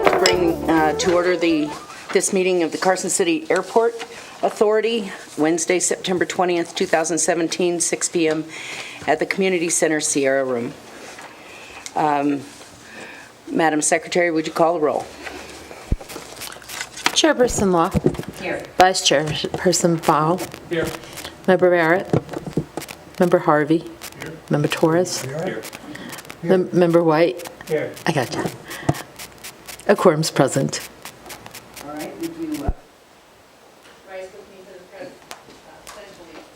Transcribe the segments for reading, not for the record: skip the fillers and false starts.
like to bring to order this meeting of the Carson City Airport Authority, Wednesday, September 20th, 2017, 6 p.m. at the Community Center Sierra Room. Madam Secretary, would you call the roll? Chairperson Law. Here. Vice Chairperson Fowl. Here. Member Barrett. Member Harvey. Here. Member Torres. Here. Member White. Here. I gotcha. A quorum's present. All right, would you rise with me to the pledge of allegiance?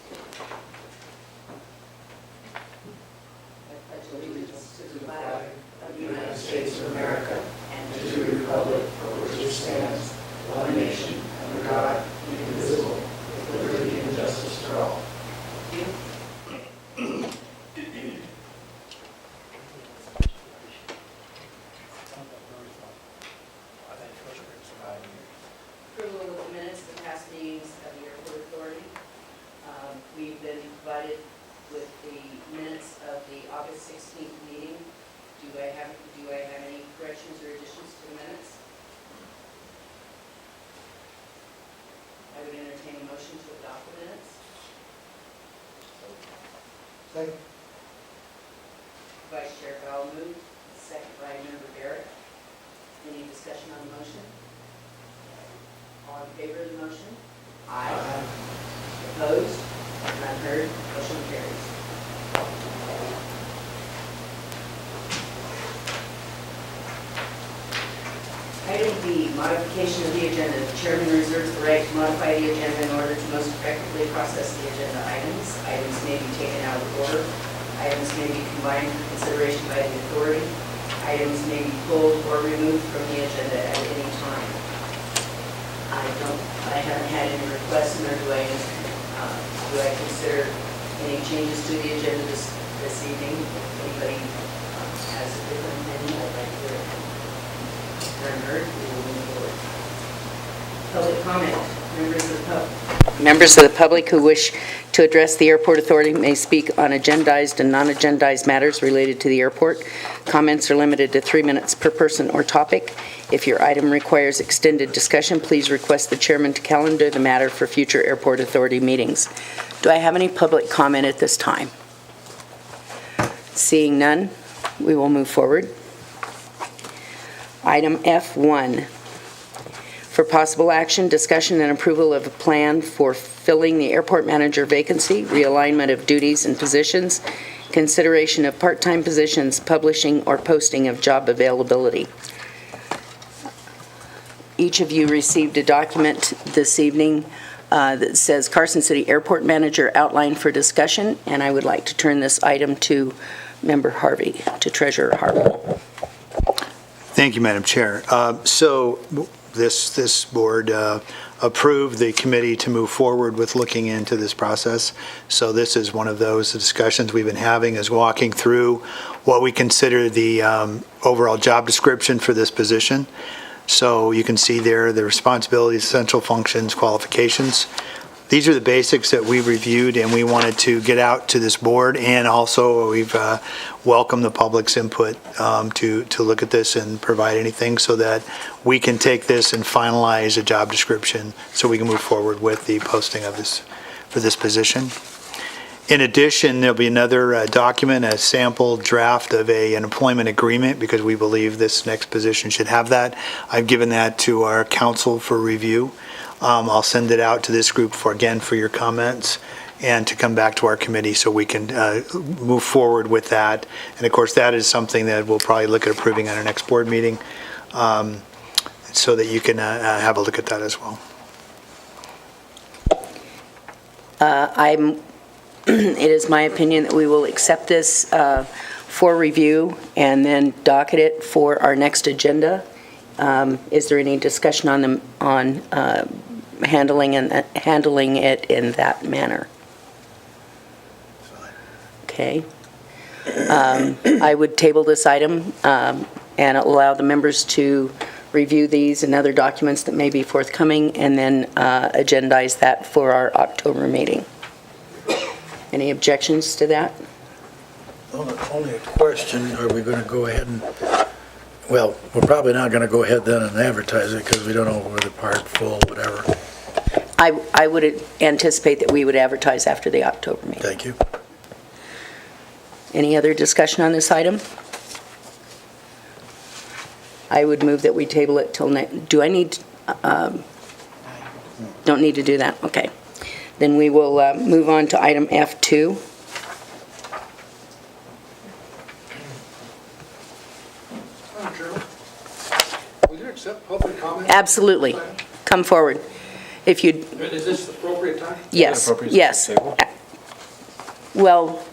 I pledge allegiance to the flag of the United States of America and to the republic for which it stands, one nation, under God, indivisible, with liberty and justice for all. Thank you. Approval of the minutes of the past meetings of the Airport Authority. We've been provided with the minutes of the August 16th meeting. Do I have any corrections or additions to the minutes? I would entertain a motion to adopt the minutes. Second. Vice Chair Bell moved, second by Member Barrett. Any discussion on the motion? All in favor of the motion? Aye. Opposed? None heard. Motion carries. Item B, modification of the agenda. The chairman reserves the right to modify the agenda in order to most effectively process the agenda items. Items may be taken out of order. Items may be combined for consideration by the authority. Items may be pulled or removed from the agenda at any time. I haven't had any requests, nor do I consider any changes to the agenda this evening. If anybody has a different opinion, I'd like to hear it. None heard, we will move forward. Public comment. Members of the public who wish to address the Airport Authority may speak on agendized and non-agendized matters related to the airport. Comments are limited to 3 minutes per person or topic. If your item requires extended discussion, please request the chairman to calendar the matter for future Airport Authority meetings. Do I have any public comment at this time? Seeing none, we will move forward. Item F1. For possible action, discussion and approval of a plan for filling the airport manager vacancy, realignment of duties and positions, consideration of part-time positions, publishing or posting of job availability. Each of you received a document this evening that says Carson City Airport Manager outline for discussion, and I would like to turn this item to Member Harvey, to Treasurer Harvey. Thank you, Madam Chair. So this board approved the committee to move forward with looking into this process. So this is one of those discussions we've been having, is walking through what we consider the overall job description for this position. So you can see there the responsibilities, essential functions, qualifications. These are the basics that we reviewed and we wanted to get out to this board, and also we've welcomed the public's input to look at this and provide anything so that we can take this and finalize a job description so we can move forward with the posting of this for this position. In addition, there'll be another document, a sample draft of an employment agreement, because we believe this next position should have that. I've given that to our council for review. I'll send it out to this group for your comments and to come back to our committee so we can move forward with that. And of course, that is something that we'll probably look at approving on our next board meeting, so that you can have a look at that as well. It is my opinion that we will accept this for review and then docket it for our next agenda. Is there any discussion on handling it in that manner? Okay. I would table this item and allow the members to review these and other documents that may be forthcoming, and then agendize that for our October meeting. Any objections to that? Only a question, are we going to go ahead and Well, we're probably not going to go ahead then and advertise it because we don't know whether part, full, whatever. I would anticipate that we would advertise after the October meeting. Thank you. Any other discussion on this item? I would move that we table it till do I need, don't need to do that? Okay. Then we will move on to item F2. Madam Chairman, will you accept public comment? Absolutely. Come forward. If you'd, Is this the appropriate time? yes, appropriate yes. table. Well,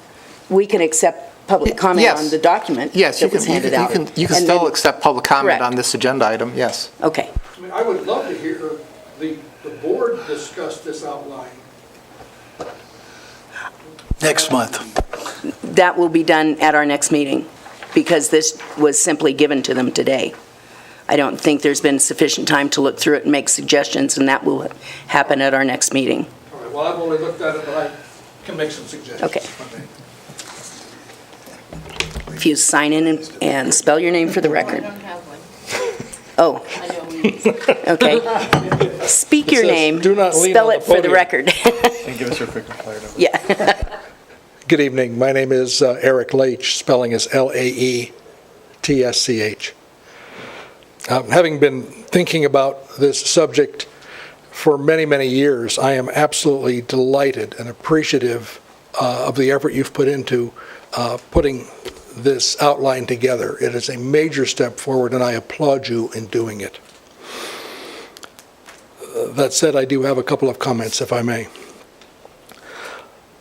we can accept public comment Yes. on the document Yes, you that was can, handed out. you can And still then- accept public comment Correct. on this agenda item, yes. Okay. I mean, I would love to hear the board discuss this outline. Next month. That will be done at our next meeting, because this was simply given to them today. I don't think there's been sufficient time to look through it and make suggestions, and that will happen at our next meeting. All right, well, I've only looked at it, but I can make some suggestions. Okay. If you sign in and spell your name for the record. Oh, I know, okay. Speak your says, name, "Do not lean spell on it the for the podium." record. And give us your frequent flyer number. Yeah. Good evening. My name is Eric Laich, spelling is Laetsch. Having been thinking about this subject for many, many years, I am absolutely delighted and appreciative of the effort you've put into putting this outline together. It is a major step forward, and I applaud you in doing it. That said, I do have a couple of comments, if I may.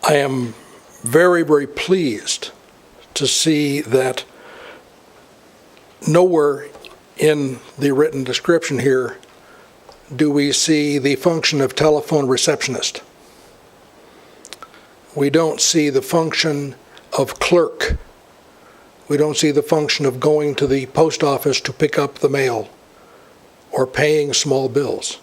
I am very, very pleased to see that nowhere in the written description here do we see the function of telephone receptionist. We don't see the function of clerk. We don't see the function of going to the post office to pick up the mail or paying small bills.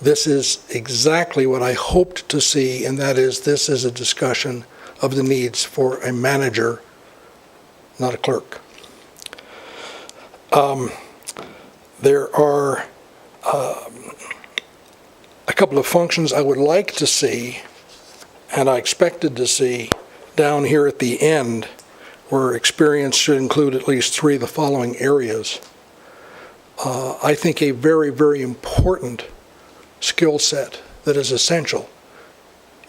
This is exactly what I hoped to see, and that is this is a discussion of the needs for a manager, not a clerk. There are a couple of functions I would like to see, and I expected to see, down here at the end, where experience should include at least 3 of the following areas. I think a very, very important skill set that is essential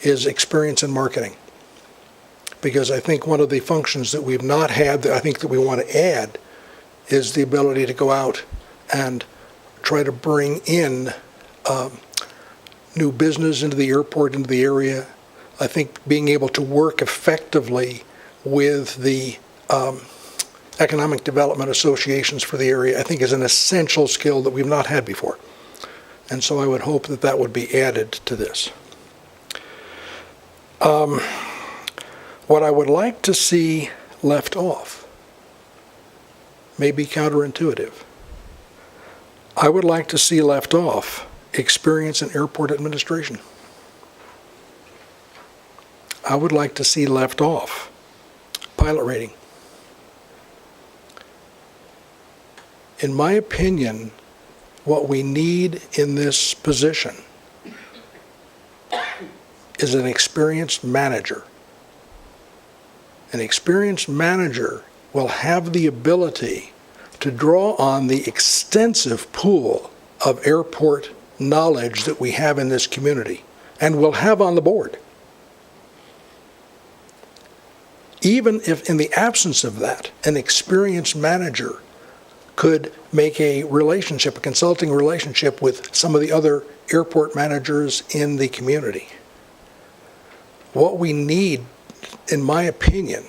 is experience in marketing. Because I think one of the functions that we've not had that I think that we want to add is the ability to go out and try to bring in new business into the airport, into the area. I think being able to work effectively with the economic development associations for the area, I think is an essential skill that we've not had before. And so I would hope that that would be added to this. What I would like to see left off may be counterintuitive. I would like to see left off experience in airport administration. I would like to see left off pilot rating. In my opinion, what we need in this position is an experienced manager. An experienced manager will have the ability to draw on the extensive pool of airport knowledge that we have in this community and will have on the board. Even if in the absence of that, an experienced manager could make a relationship, a consulting relationship with some of the other airport managers in the community. What we need, in my opinion,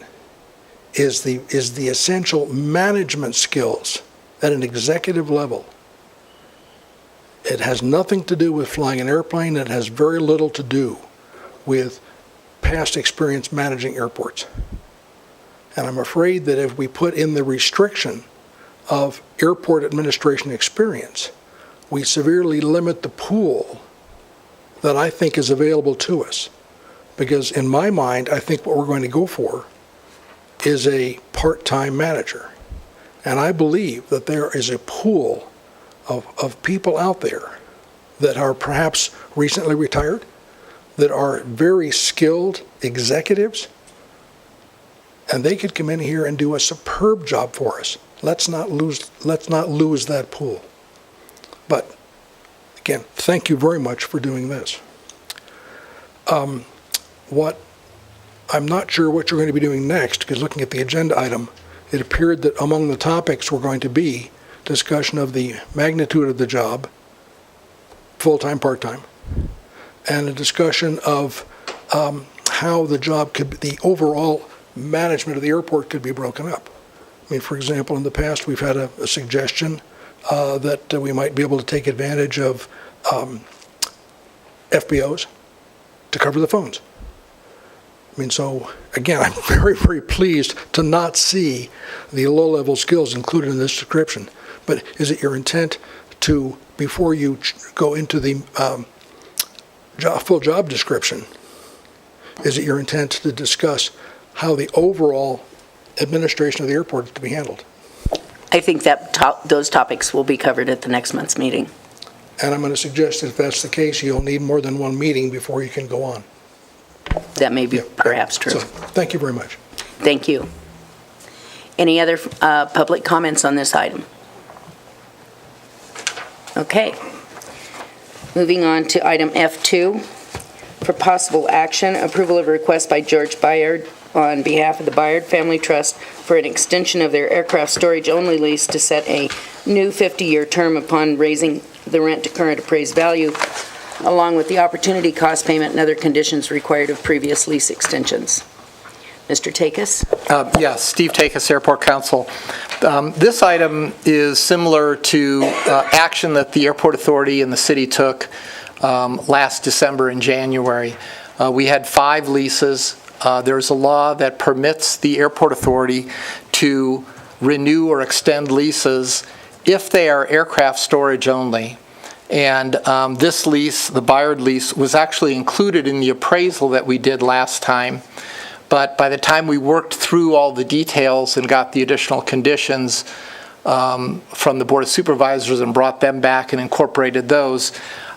is the essential management skills at an executive level. It has nothing to do with flying an airplane. It has very little to do with past experience managing airports. And I'm afraid that if we put in the restriction of airport administration experience, we severely limit the pool that I think is available to us. Because in my mind, I think what we're going to go for is a part-time manager. And I believe that there is a pool of people out there that are perhaps recently retired, that are very skilled executives, and they could come in here and do a superb job for us. Let's not lose that pool. But again, thank you very much for doing this. What I'm not sure what you're going to be doing next, because looking at the agenda item, it appeared that among the topics were going to be discussion of the magnitude of the job, full-time, part-time, and a discussion of how the job could, the overall management of the airport could be broken up. I mean, for example, in the past, we've had a suggestion that we might be able to take advantage of FBOs to cover the phones. I mean, so again, I'm very, very pleased to not see the low-level skills included in this description. But is it your intent to, before you go into the full job description, is it your intent to discuss how the overall administration of the airport is to be handled? I think that those topics will be covered at the next month's meeting. And I'm going to suggest that if that's the case, you'll need more than one meeting before you can go on. That may be perhaps true. So, thank you very much. Thank you. Any other public comments on this item? Okay. Moving on to item F2, for possible action, approval of a request by George Byard on behalf of the Byard Family Trust for an extension of their aircraft storage-only lease to set a new 50-year term upon raising the rent to current appraised value, along with the opportunity cost payment and other conditions required of previous lease extensions. Mr. Takis? Yes, Steve Takis, Airport Council. This item is similar to action that the Airport Authority and the city took last December and January. We had 5 leases. There's a law that permits the Airport Authority to renew or extend leases if they are aircraft storage only. And this lease, the Byard lease, was actually included in the appraisal that we did last time. But by the time we worked through all the details and got the additional conditions from the Board of Supervisors and brought them back and incorporated those,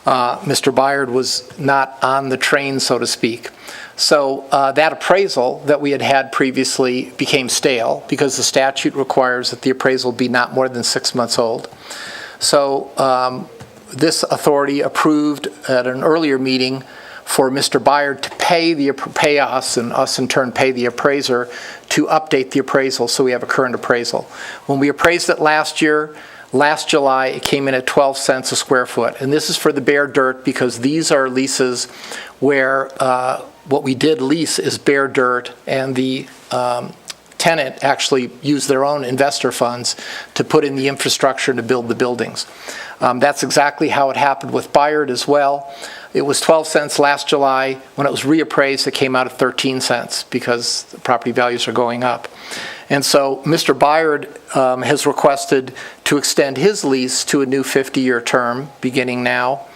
Mr. Byard was not on the train, so to speak. So that appraisal that we had had previously became stale because the statute requires that the appraisal be not more than 6 months old. So this authority approved at an earlier meeting for Mr. Byard to pay us, and us in turn pay the appraiser to update the appraisal so we have a current appraisal. When we appraised it last year, last July, it came in at 12 cents a square foot. And this is for the bare dirt because these are leases where what we did lease is bare dirt, and the tenant actually used their own investor funds to put in the infrastructure to build the buildings. That's exactly how it happened with Byard as well. It was 12 cents last July. When it was reappraised, it came out at 13 cents because the property values are going up. And so Mr. Byard has requested to extend his lease to a new 50-year term beginning now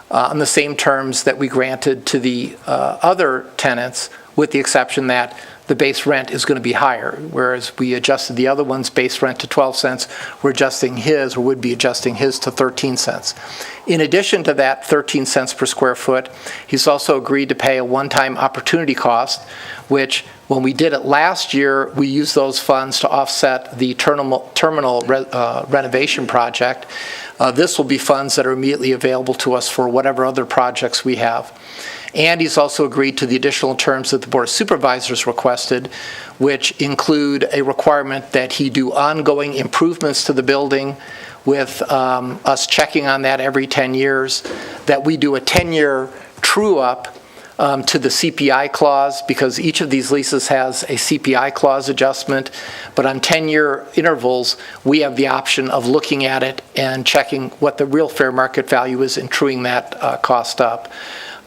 on the same terms that we granted to the other tenants, with the exception that the base rent is going to be higher. Whereas we adjusted the other one's base rent to 12 cents, we're adjusting his, or would be adjusting his, to 13 cents. In addition to that 13 cents per square foot, he's also agreed to pay a one-time opportunity cost, which when we did it last year, we used those funds to offset the terminal renovation project. This will be funds that are immediately available to us for whatever other projects we have. And he's also agreed to the additional terms that the Board of Supervisors requested, which include a requirement that he do ongoing improvements to the building with us checking on that every 10 years, that we do a 10-year true-up to the CPI clause, because each of these leases has a CPI clause adjustment, but on 10-year intervals, we have the option of looking at it and checking what the real fair market value is and truing that cost up.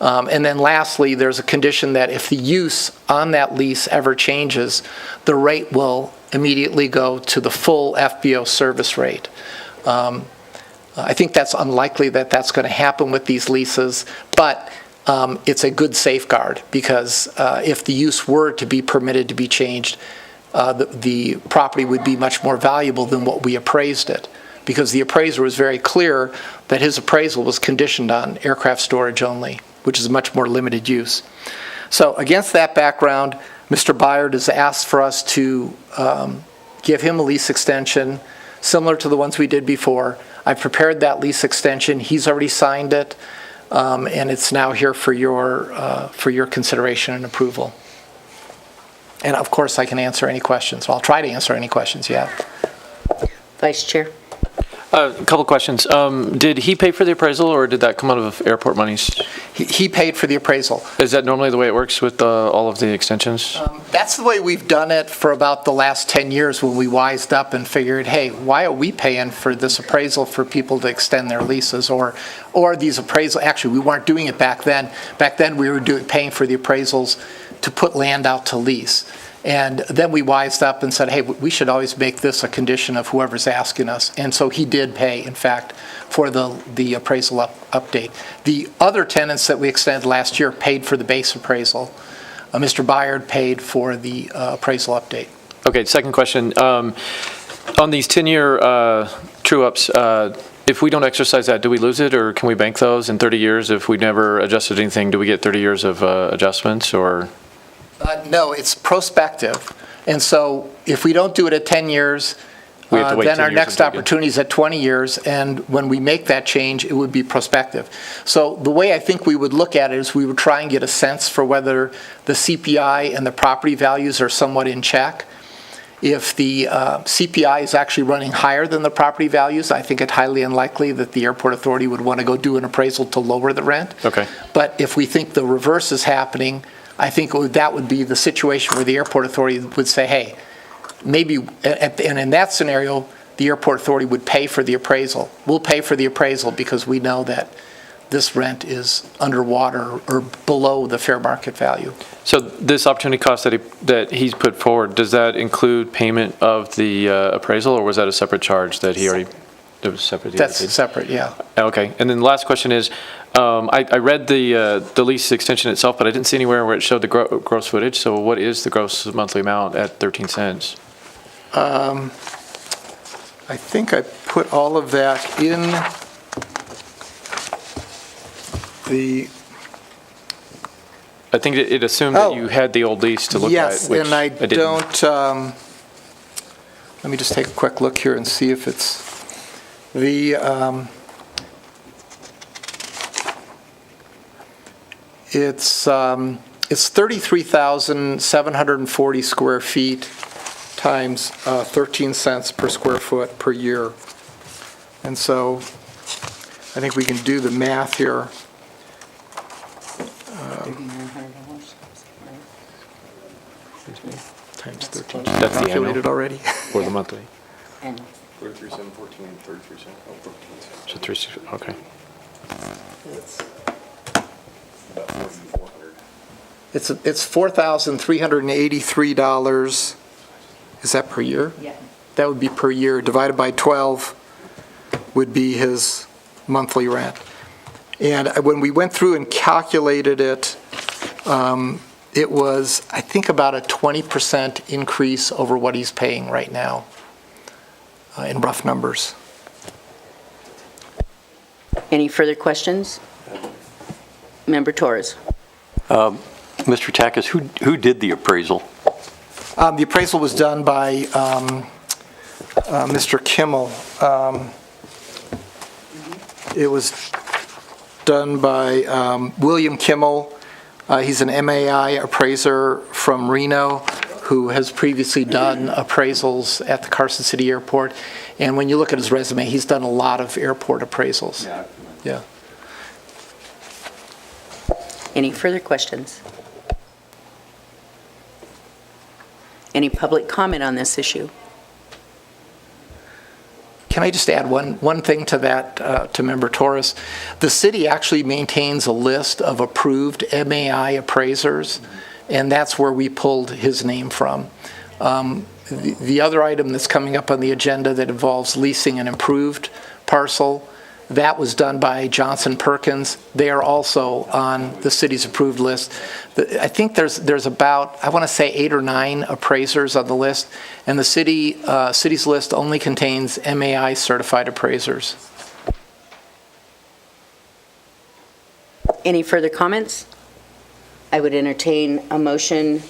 And then lastly, there's a condition that if the use on that lease ever changes, the rate will immediately go to the full FBO service rate. I think that's unlikely that that's going to happen with these leases, but it's a good safeguard, because if the use were to be permitted to be changed, the property would be much more valuable than what we appraised it, because the appraiser was very clear that his appraisal was conditioned on aircraft storage only, which is much more limited use. So against that background, Mr. Byard has asked for us to give him a lease extension similar to the ones we did before. I've prepared that lease extension. He's already signed it, and it's now here for your consideration and approval. And of course, I can answer any questions. I'll try to answer any questions you have. Vice Chair? A couple questions. Did he pay for the appraisal, or did that come out of airport monies? He paid for the appraisal. Is that normally the way it works with all of the extensions? That's the way we've done it for about the last 10 years, when we wised up and figured, hey, why are we paying for this appraisal for people to extend their leases, or these appraisals? Actually, we weren't doing it back then. Back then, we were paying for the appraisals to put land out to lease. And then we wised up and said, hey, we should always make this a condition of whoever's asking us. And so he did pay, in fact, for the appraisal update. The other tenants that we extended last year paid for the base appraisal. Mr. Byard paid for the appraisal update. Okay, second question. On these 10-year true-ups, if we don't exercise that, do we lose it, or can we bank those in 30 years? If we never adjusted anything, do we get 30 years of adjustments, or? No, it's prospective. And so if we don't do it at 10 years, We have to wait then 10 our years next until we get- opportunity is at 20 years, and when we make that change, it would be prospective. So the way I think we would look at it is we would try and get a sense for whether the CPI and the property values are somewhat in check. If the CPI is actually running higher than the property values, I think it highly unlikely that the airport authority would want to go do an appraisal to lower the rent. Okay. But if we think the reverse is happening, I think that would be the situation where the airport authority would say, hey, maybe, and in that scenario, the airport authority would pay for the appraisal. We'll pay for the appraisal because we know that this rent is underwater or below the fair market value. So this opportunity cost that he's put forward, does that include payment of the appraisal, or was that a separate charge that he already, that was separate? That's separate, yeah. Okay, and then the last question is, I read the lease extension itself, but I didn't see anywhere where it showed the gross footage, so what is the gross monthly amount at 13 cents? I think I put all of that in the... I think it assumed that you had the old lease to look at. Yes, which and I didn't. don't, let me just take a quick look here and see if it's the, it's 33,740 square feet times 13 cents per square foot per year. And so I think we can do the math here. Times 13. That's the annual? Calculated already? Or the monthly? 33,714 and 33 cents. Oh, 14 cents. So 3, okay. About 4,400. It's $4,383. Is that per year? Yeah. That would be per year, divided by 12 would be his monthly rent. And when we went through and calculated it, it was, I think, about a 20% increase over what he's paying right now, in rough numbers. Any further questions? Member Torres? Mr. Takis, who did the appraisal? The appraisal was done by Mr. Kimmel. It was done by William Kimmel. He's an MAI appraiser from Reno who has previously done appraisals at the Carson City Airport. And when you look at his resume, he's done a lot of airport appraisals. Yeah. Any further questions? Any public comment on this issue? Can I just add one thing to that, to Member Torres? The city actually maintains a list of approved MAI appraisers, and that's where we pulled his name from. The other item that's coming up on the agenda that involves leasing an improved parcel, That was done by Johnson Perkins. They are also on the city's approved list. I think there's about, I want to say 8 or 9 appraisers on the list, and the city's list only contains MAI certified appraisers. Any further comments? I would entertain a motion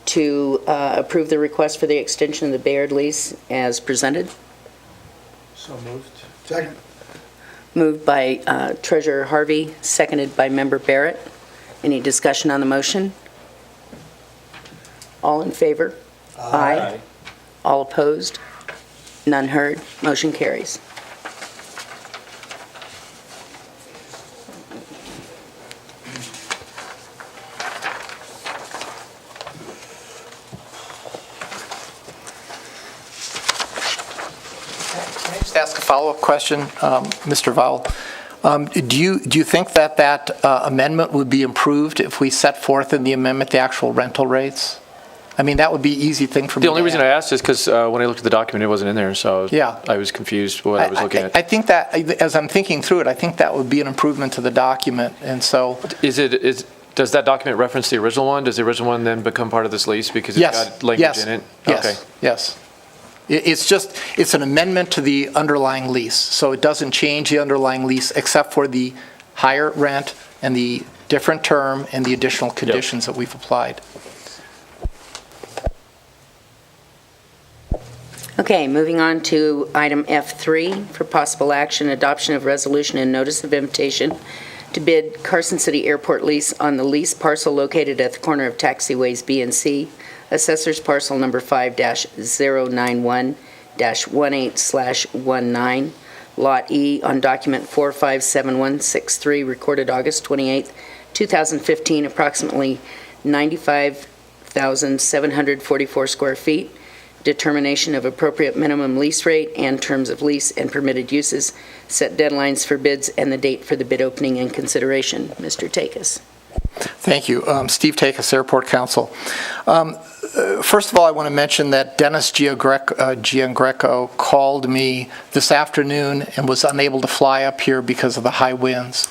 to approve the request for the extension of the Bayard lease as presented. So moved. Second. Moved by Treasurer Harvey, seconded by Member Barrett. Any discussion on the motion? All in favor? Aye. All opposed? None heard. Motion carries. Can I just ask a follow-up question, Mr. Vowell? Do you think that amendment would be improved if we set forth in the amendment the actual rental rates? I mean, that would be an easy thing for me The only to reason add. I asked is because when I looked at the document, it wasn't in there, so Yeah. I was confused what I was looking at. I think that, as I'm thinking through it, I think that would be an improvement to the document, and so... Does that document reference the original one? Does the original one then become part of this lease because it's Yes. got language in it? Yes. Okay. Yes. It's an amendment to the underlying lease, so it doesn't change the underlying lease except for the higher rent and the different term and the additional conditions that we've applied. Okay, moving on to item F3 for possible action, adoption of resolution and notice of invitation to bid Carson City Airport lease on the lease parcel located at the corner of taxiways B and C, assessors parcel number 5-091-18/19, Lot E on document 457163, recorded August 28, 2015, approximately 95,744 square feet. Determination of appropriate minimum lease rate and terms of lease and permitted uses, set deadlines for bids, and the date for the bid opening and consideration. Mr. Takis. Thank you. Steve Takis, Airport Council. First of all, I want to mention that Dennis Giangreco called me this afternoon and was unable to fly up here because of the high winds.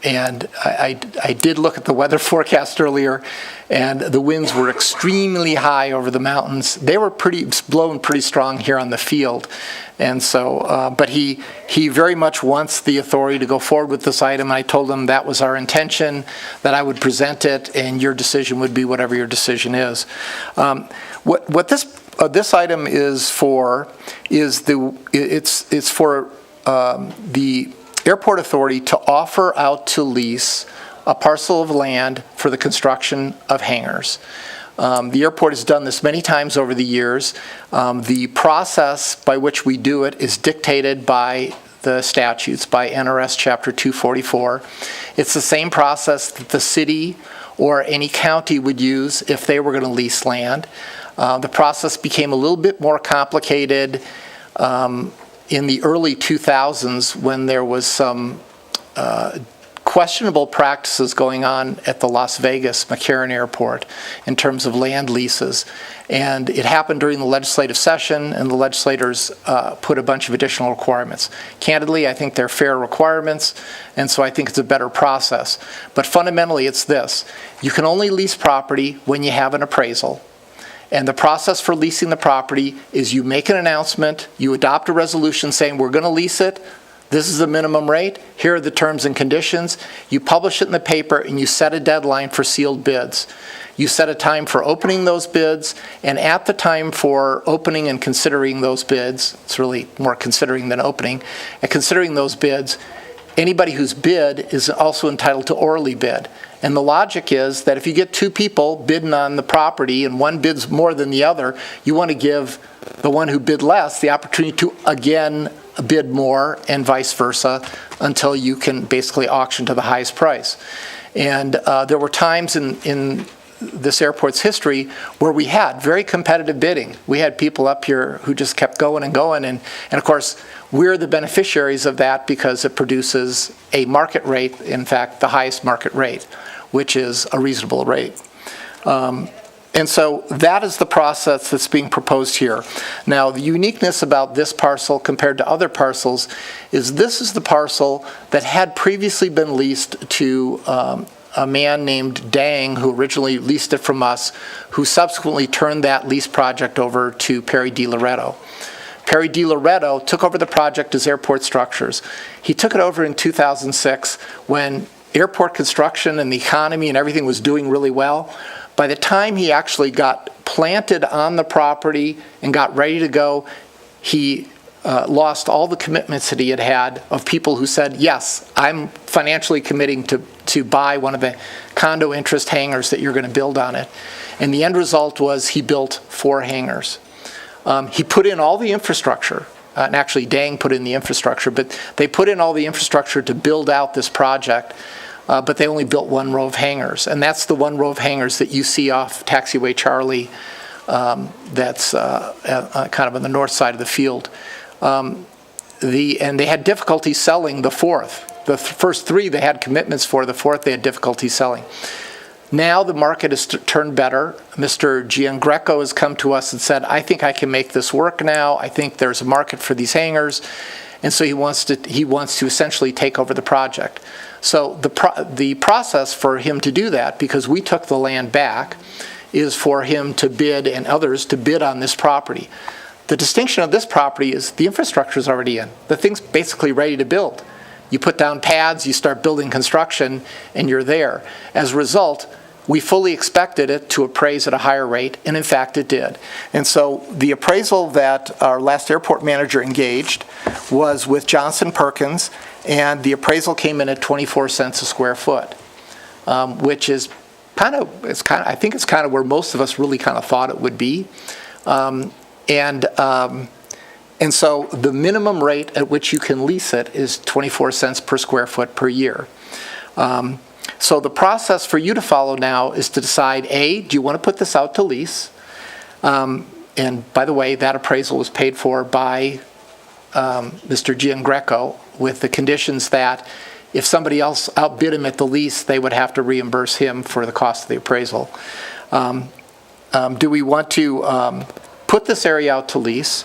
And I did look at the weather forecast earlier, and the winds were extremely high over the mountains. They were blowing pretty strong here on the field. And so, but he very much wants the authority to go forward with this item. I told him that was our intention, that I would present it, and your decision would be whatever your decision is. What this item is for is it's for the Airport Authority to offer out to lease a parcel of land for the construction of hangars. The airport has done this many times over the years. The process by which we do it is dictated by the statutes, by NRS Chapter 244. It's the same process that the city or any county would use if they were going to lease land. The process became a little bit more complicated in the early 2000s when there was some questionable practices going on at the Las Vegas McCarran Airport in terms of land leases. And it happened during the legislative session, and the legislators put a bunch of additional requirements. Candidly, I think they're fair requirements, and so I think it's a better process. But fundamentally, it's this. You can only lease property when you have an appraisal. And the process for leasing the property is you make an announcement, you adopt a resolution saying we're going to lease it, this is the minimum rate, here are the terms and conditions, you publish it in the paper, and you set a deadline for sealed bids. You set a time for opening those bids, and at the time for opening and considering those bids, it's really more considering than opening, and considering those bids, anybody who's bid is also entitled to orally bid. And the logic is that if you get two people bidding on the property and one bids more than the other, you want to give the one who bid less the opportunity to again bid more and vice versa until you can basically auction to the highest price. And there were times in this airport's history where we had very competitive bidding. We had people up here who just kept going and going, and of course, we're the beneficiaries of that because it produces a market rate, in fact, the highest market rate, which is a reasonable rate. And so that is the process that's being proposed here. Now, the uniqueness about this parcel compared to other parcels is this is the parcel that had previously been leased to a man named Dang, who originally leased it from us, who subsequently turned that lease project over to Perry DiLoretto. Perry DiLoretto took over the project as Airport Structures. He took it over in 2006 when airport construction and the economy and everything was doing really well. By the time he actually got planted on the property and got ready to go, he lost all the commitments that he had had of people who said, yes, I'm financially committing to buy one of the condo interest hangars that you're going to build on it. And the end result was he built 4 hangars. He put in all the infrastructure, and actually Dang put in the infrastructure, but they put in all the infrastructure to build out this project, but they only built 1 row of hangars. And that's the 1 row of hangars that you see off Taxiway Charlie, that's kind of on the north side of the field. And they had difficulty selling the 4th. The first 3 they had commitments for, the 4th they had difficulty selling. Now the market has turned better. Mr. Giangreco has come to us and said, I think I can make this work now. I think there's a market for these hangars. And so he wants to essentially take over the project. So the process for him to do that, because we took the land back, is for him to bid and others to bid on this property. The distinction of this property is the infrastructure is already in. The thing's basically ready to build. You put down pads, you start building construction, and you're there. As a result, we fully expected it to appraise at a higher rate, and in fact it did. And so the appraisal that our last airport manager engaged was with Johnson Perkins, and the appraisal came in at 24 cents a square foot, which is I think it's kind of where most of us really kind of thought it would be. And so the minimum rate at which you can lease it is 24 cents per square foot per year. So the process for you to follow now is to decide, A, do you want to put this out to lease? And by the way, that appraisal was paid for by Mr. Giangreco with the conditions that if somebody else outbid him at the lease, they would have to reimburse him for the cost of the appraisal. Do we want to put this area out to lease?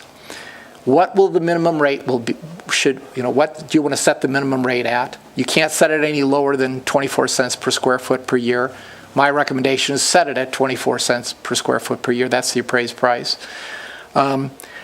What will the minimum rate will be? What do you want to set the minimum rate at? You can't set it any lower than 24 cents per square foot per year. My recommendation is set it at 24 cents per square foot per year. That's the appraised price.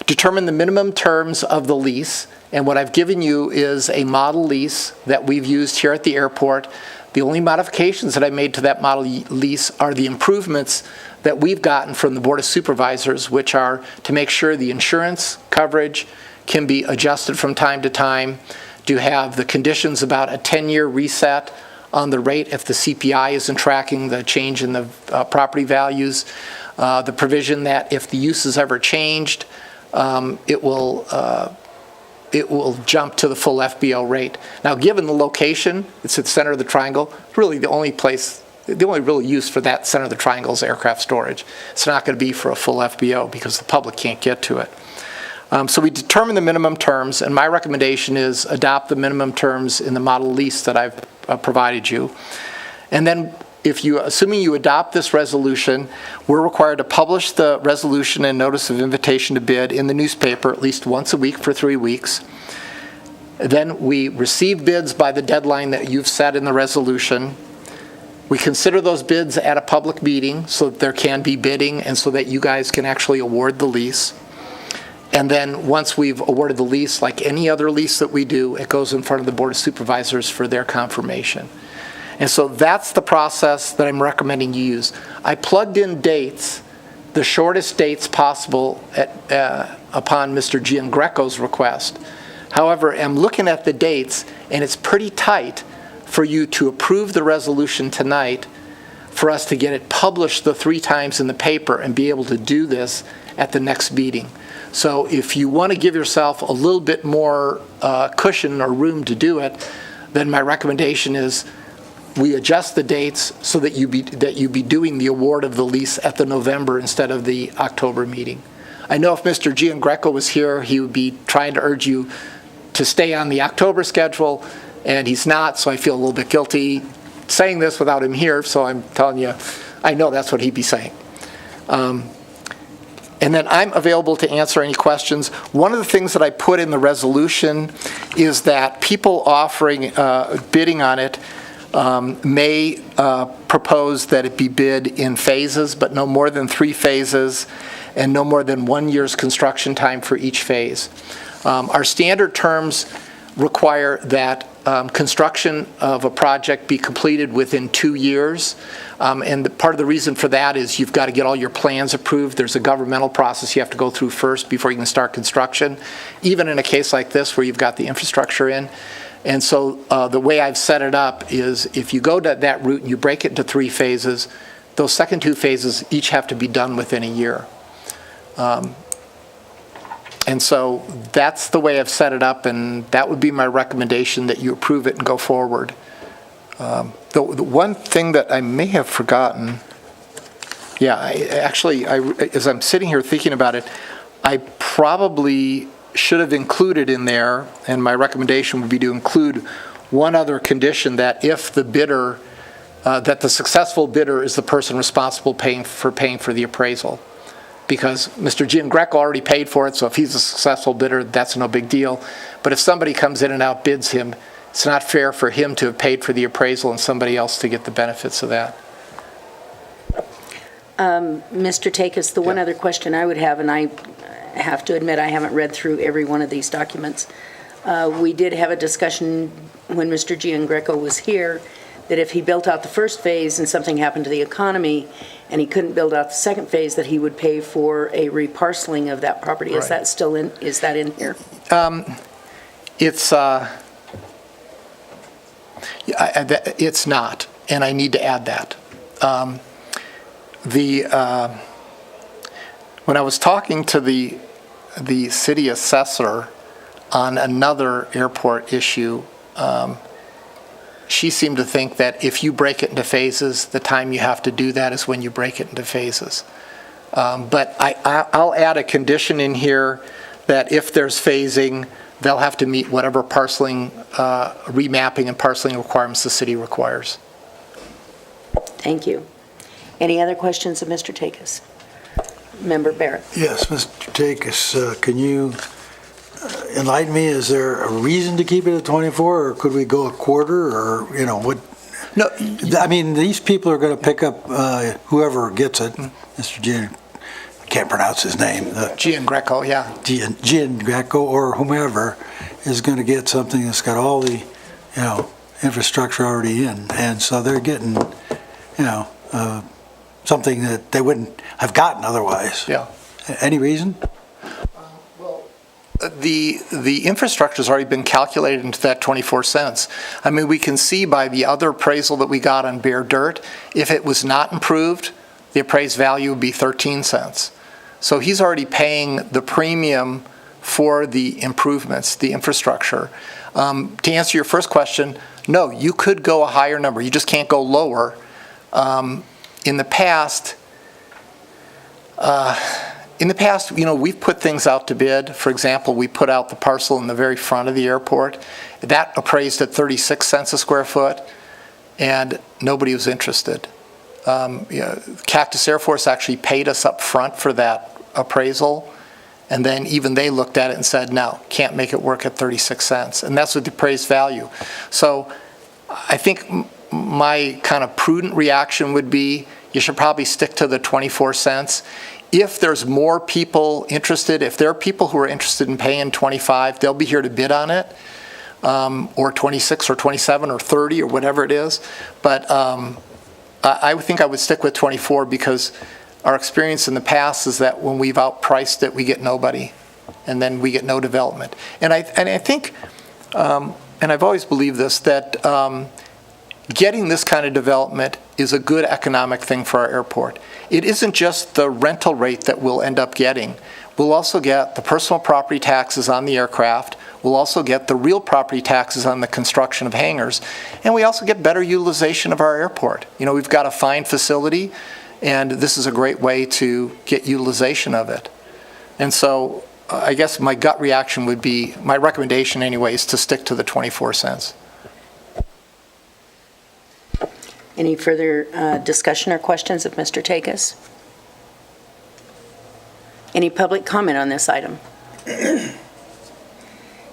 Determine the minimum terms of the lease. And what I've given you is a model lease that we've used here at the airport. The only modifications that I made to that model lease are the improvements that we've gotten from the Board of Supervisors, which are to make sure the insurance coverage can be adjusted from time to time, to have the conditions about a 10-year reset on the rate if the CPI isn't tracking the change in the property values, the provision that if the use is ever changed, it will jump to the full FBO rate. Now, given the location, it's at the center of the triangle, really the only real use for that center of the triangle is aircraft storage. It's not going to be for a full FBO because the public can't get to it. So we determine the minimum terms, and my recommendation is adopt the minimum terms in the model lease that I've provided you. And then assuming you adopt this resolution, we're required to publish the resolution and notice of invitation to bid in the newspaper at least once a week for 3 weeks. Then we receive bids by the deadline that you've set in the resolution. We consider those bids at a public meeting so that there can be bidding and so that you guys can actually award the lease. And then once we've awarded the lease, like any other lease that we do, it goes in front of the Board of Supervisors for their confirmation. And so that's the process that I'm recommending you use. I plugged in dates, the shortest dates possible upon Mr. Giangreco's request. However, I'm looking at the dates, and it's pretty tight for you to approve the resolution tonight for us to get it published the 3 times in the paper and be able to do this at the next meeting. So if you want to give yourself a little bit more cushion or room to do it, then my recommendation is we adjust the dates so that you be doing the award of the lease at the November instead of the October meeting. I know if Mr. Giangreco was here, he would be trying to urge you to stay on the October schedule, and he's not, so I feel a little bit guilty saying this without him here, so I'm telling you, I know that's what he'd be saying. And then I'm available to answer any questions. One of the things that I put in the resolution is that people offering, bidding on it may propose that it be bid in phases, but no more than 3 phases, and no more than 1 year's construction time for each phase. Our standard terms require that construction of a project be completed within 2 years. Part of the reason for that is you've got to get all your plans approved. There's a governmental process you have to go through first before you can start construction, even in a case like this where you've got the infrastructure in. And so the way I've set it up is if you go to that route and you break it into 3 phases, those second 2 phases each have to be done within a year. And so that's the way I've set it up, and that would be my recommendation, that you approve it and go forward. The one thing that I may have forgotten, as I'm sitting here thinking about it, I probably should have included in there, and my recommendation would be to include one other condition, that if the bidder, that the successful bidder is the person responsible paying for the appraisal. Because Mr. Giangreco already paid for it, so if he's a successful bidder, that's no big deal. But if somebody comes in and outbids him, it's not fair for him to have paid for the appraisal and somebody else to get the benefits of that. Mr. Takis, the one other question I would have, and I have to admit I haven't read through every one of these documents. We did have a discussion when Mr. Giangreco was here that if he built out the first phase and something happened to the economy and he couldn't build out the second phase, that he would pay for a reparceling of that property. Is that still in, is that in here? It's not, and I need to add that. When I was talking to the city assessor on another airport issue, she seemed to think that if you break it into phases, the time you have to do that is when you break it into phases. But I'll add a condition in here that if there's phasing, they'll have to meet whatever parceling, remapping and parceling requirements the city requires. Thank you. Any other questions of Mr. Takis? Member Barrett. Yes, Mr. Takis, can you enlighten me? Is there a reason to keep it at 24, or could we go a quarter, or, what? No, I mean, these people are going to pick up whoever gets it, Mr. Gian, I can't pronounce his name. Giangreco, yeah. Giangreco or whomever is going to get something that's got all the, infrastructure already in. And so they're getting, something that they wouldn't have gotten otherwise. Yeah. Any reason? The infrastructure's already been calculated into that 24 cents. I mean, we can see by the other appraisal that we got on bare dirt, if it was not improved, the appraised value would be 13 cents. So he's already paying the premium for the improvements, the infrastructure. To answer your first question, no, you could go a higher number. You just can't go lower. In the past, we've put things out to bid. For example, we put out the parcel in the very front of the airport. That appraised at 36 cents a square foot, and nobody was interested. Cactus Air Force actually paid us up front for that appraisal, and then even they looked at it and said, no, can't make it work at 36 cents. And that's with the appraised value. So I think my kind of prudent reaction would be you should probably stick to the 24 cents. If there's more people interested, if there are people who are interested in paying 25, they'll be here to bid on it, or 26 or 27 or 30 or whatever it is. But I would think I would stick with 24 because our experience in the past is that when we've outpriced it, we get nobody, and then we get no development. And I think, and I've always believed this, that getting this kind of development is a good economic thing for our airport. It isn't just the rental rate that we'll end up getting. We'll also get the personal property taxes on the aircraft. We'll also get the real property taxes on the construction of hangars. And we also get better utilization of our airport. We've got a fine facility, and this is a great way to get utilization of it. And so I guess my gut reaction would be, my recommendation anyway, is to stick to the 24 cents. Any further discussion or questions of Mr. Takis? Any public comment on this item?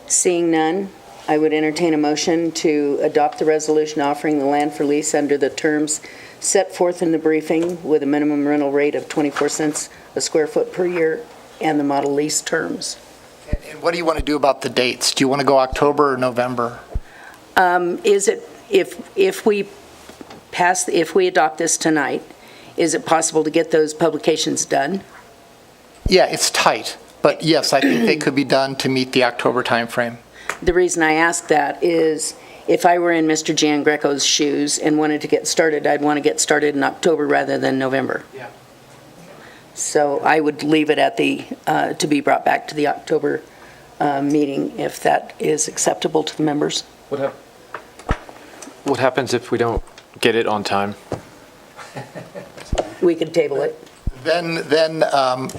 Seeing none, I would entertain a motion to adopt the resolution offering the land for lease under the terms set forth in the briefing with a minimum rental rate of 24 cents a square foot per year and the model lease terms. And what do you want to do about the dates? Do you want to go October or November? Is it, if we adopt this tonight, is it possible to get those publications done? Yeah, it's tight, but yes, I think they could be done to meet the October timeframe. The reason I ask that is if I were in Mr. Jan Greco's shoes and wanted to get started, I'd want to get started in October rather than November. Yeah. So I would leave it at the, to be brought back to the October meeting if that is acceptable to the members. What happens if we don't get it on time? We could table it. Then,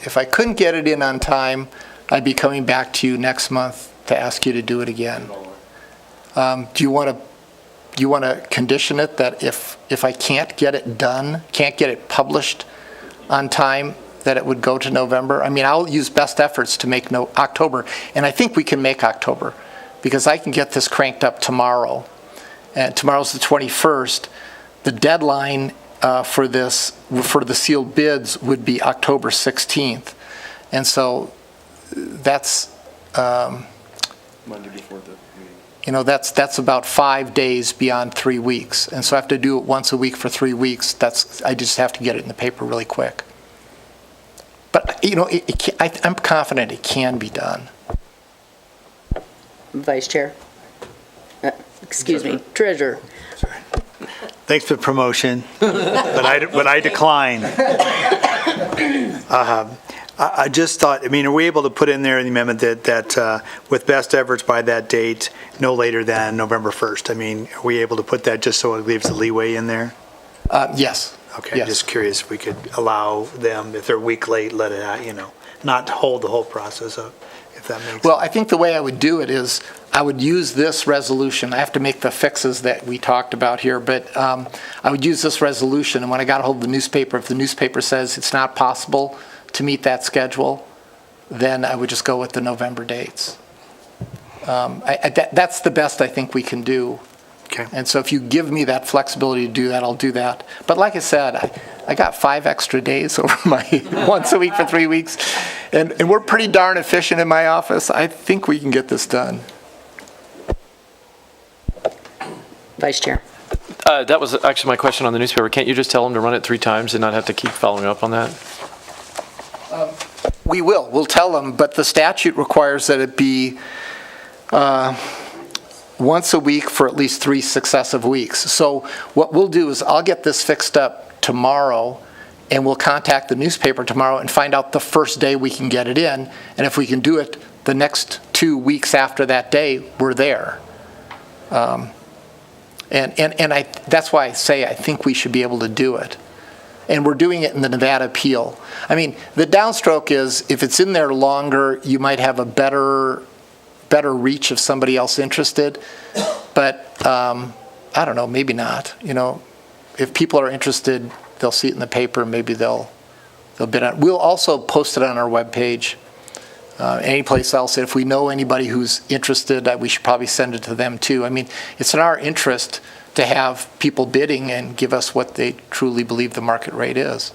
if I couldn't get it in on time, I'd be coming back to you next month to ask you to do it again. Do you want to condition it that if I can't get it done, can't get it published on time, that it would go to November? I mean, I'll use best efforts to make October, and I think we can make October, because I can get this cranked up tomorrow. And tomorrow's the 21st. The deadline for this, for the sealed bids, would be October 16th. And so that's, Monday before the meeting. that's about 5 days beyond 3 weeks. And so I have to do it once a week for 3 weeks. I just have to get it in the paper really quick. But, I'm confident it can be done. Vice Chair? Excuse me, Treasurer. Thanks for the promotion, but I decline. I just thought, are we able to put in there in the amendment that with best efforts by that date, no later than November 1st? Are we able to put that just so it leaves the leeway in there? Yes. Okay, Yes. just curious if we could allow them, if they're a week late, let it out, not hold the whole process up, if that makes sense. Well, I think the way I would do it is I would use this resolution. I have to make the fixes that we talked about here, but I would use this resolution, and when I got a hold of the newspaper, if the newspaper says it's not possible to meet that schedule, then I would just go with the November dates. That's the best I think we can do. Okay. And so if you give me that flexibility to do that, I'll do that. But like I said, I got 5 extra days over my once a week for 3 weeks, and we're pretty darn efficient in my office. I think we can get this done. Vice Chair. That was actually my question on the newspaper. Can't you just tell them to run it 3 times and not have to keep following up on that? We will. We'll tell them, but the statute requires that it be once a week for at least 3 successive weeks. So what we'll do is I'll get this fixed up tomorrow, and we'll contact the newspaper tomorrow and find out the first day we can get it in. And if we can do it the next 2 weeks after that day, we're there. That's why I say I think we should be able to do it. And we're doing it in the Nevada appeal. The downstroke is if it's in there longer, you might have a better reach of somebody else interested. But I don't know, maybe not. If people are interested, they'll see it in the paper, maybe they'll bid on it. We'll also post it on our webpage. Any place else, if we know anybody who's interested, we should probably send it to them too. It's in our interest to have people bidding and give us what they truly believe the market rate is.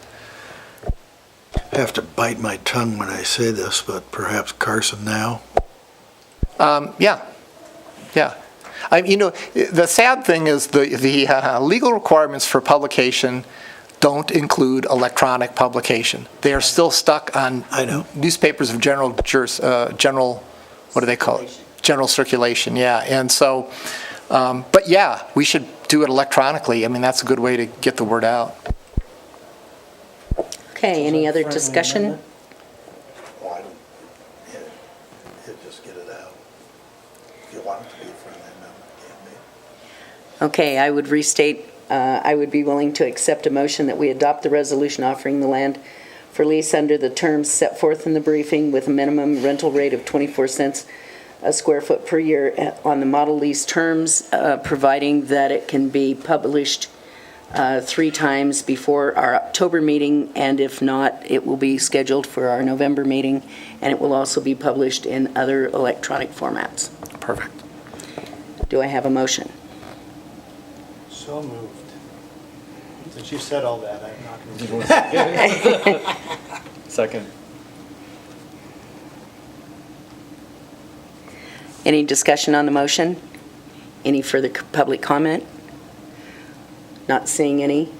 I have to bite my tongue when I say this, but perhaps Carson now? Yeah. The sad thing is the legal requirements for publication don't include electronic publication. They are still stuck on newspapers of general, what do they call it? General circulation, yeah. And so, but yeah, we should do it electronically. That's a good way to get the word out. Okay, any other discussion? Well, I don't, just get it out. If you want it to be a friendly amendment, it can be. Okay, I would restate, I would be willing to accept a motion that we adopt the resolution offering the land for lease under the terms set forth in the briefing with a minimum rental rate of 24 cents a square foot per year on the model lease terms, providing that it can be published 3 times before our October meeting, and if not, it will be scheduled for our November meeting, and it will also be published in other electronic formats. Perfect. Do I have a motion? So moved. Since you said all that, I'm not going to. Second. Any discussion on the motion? Any further public comment? Not seeing any.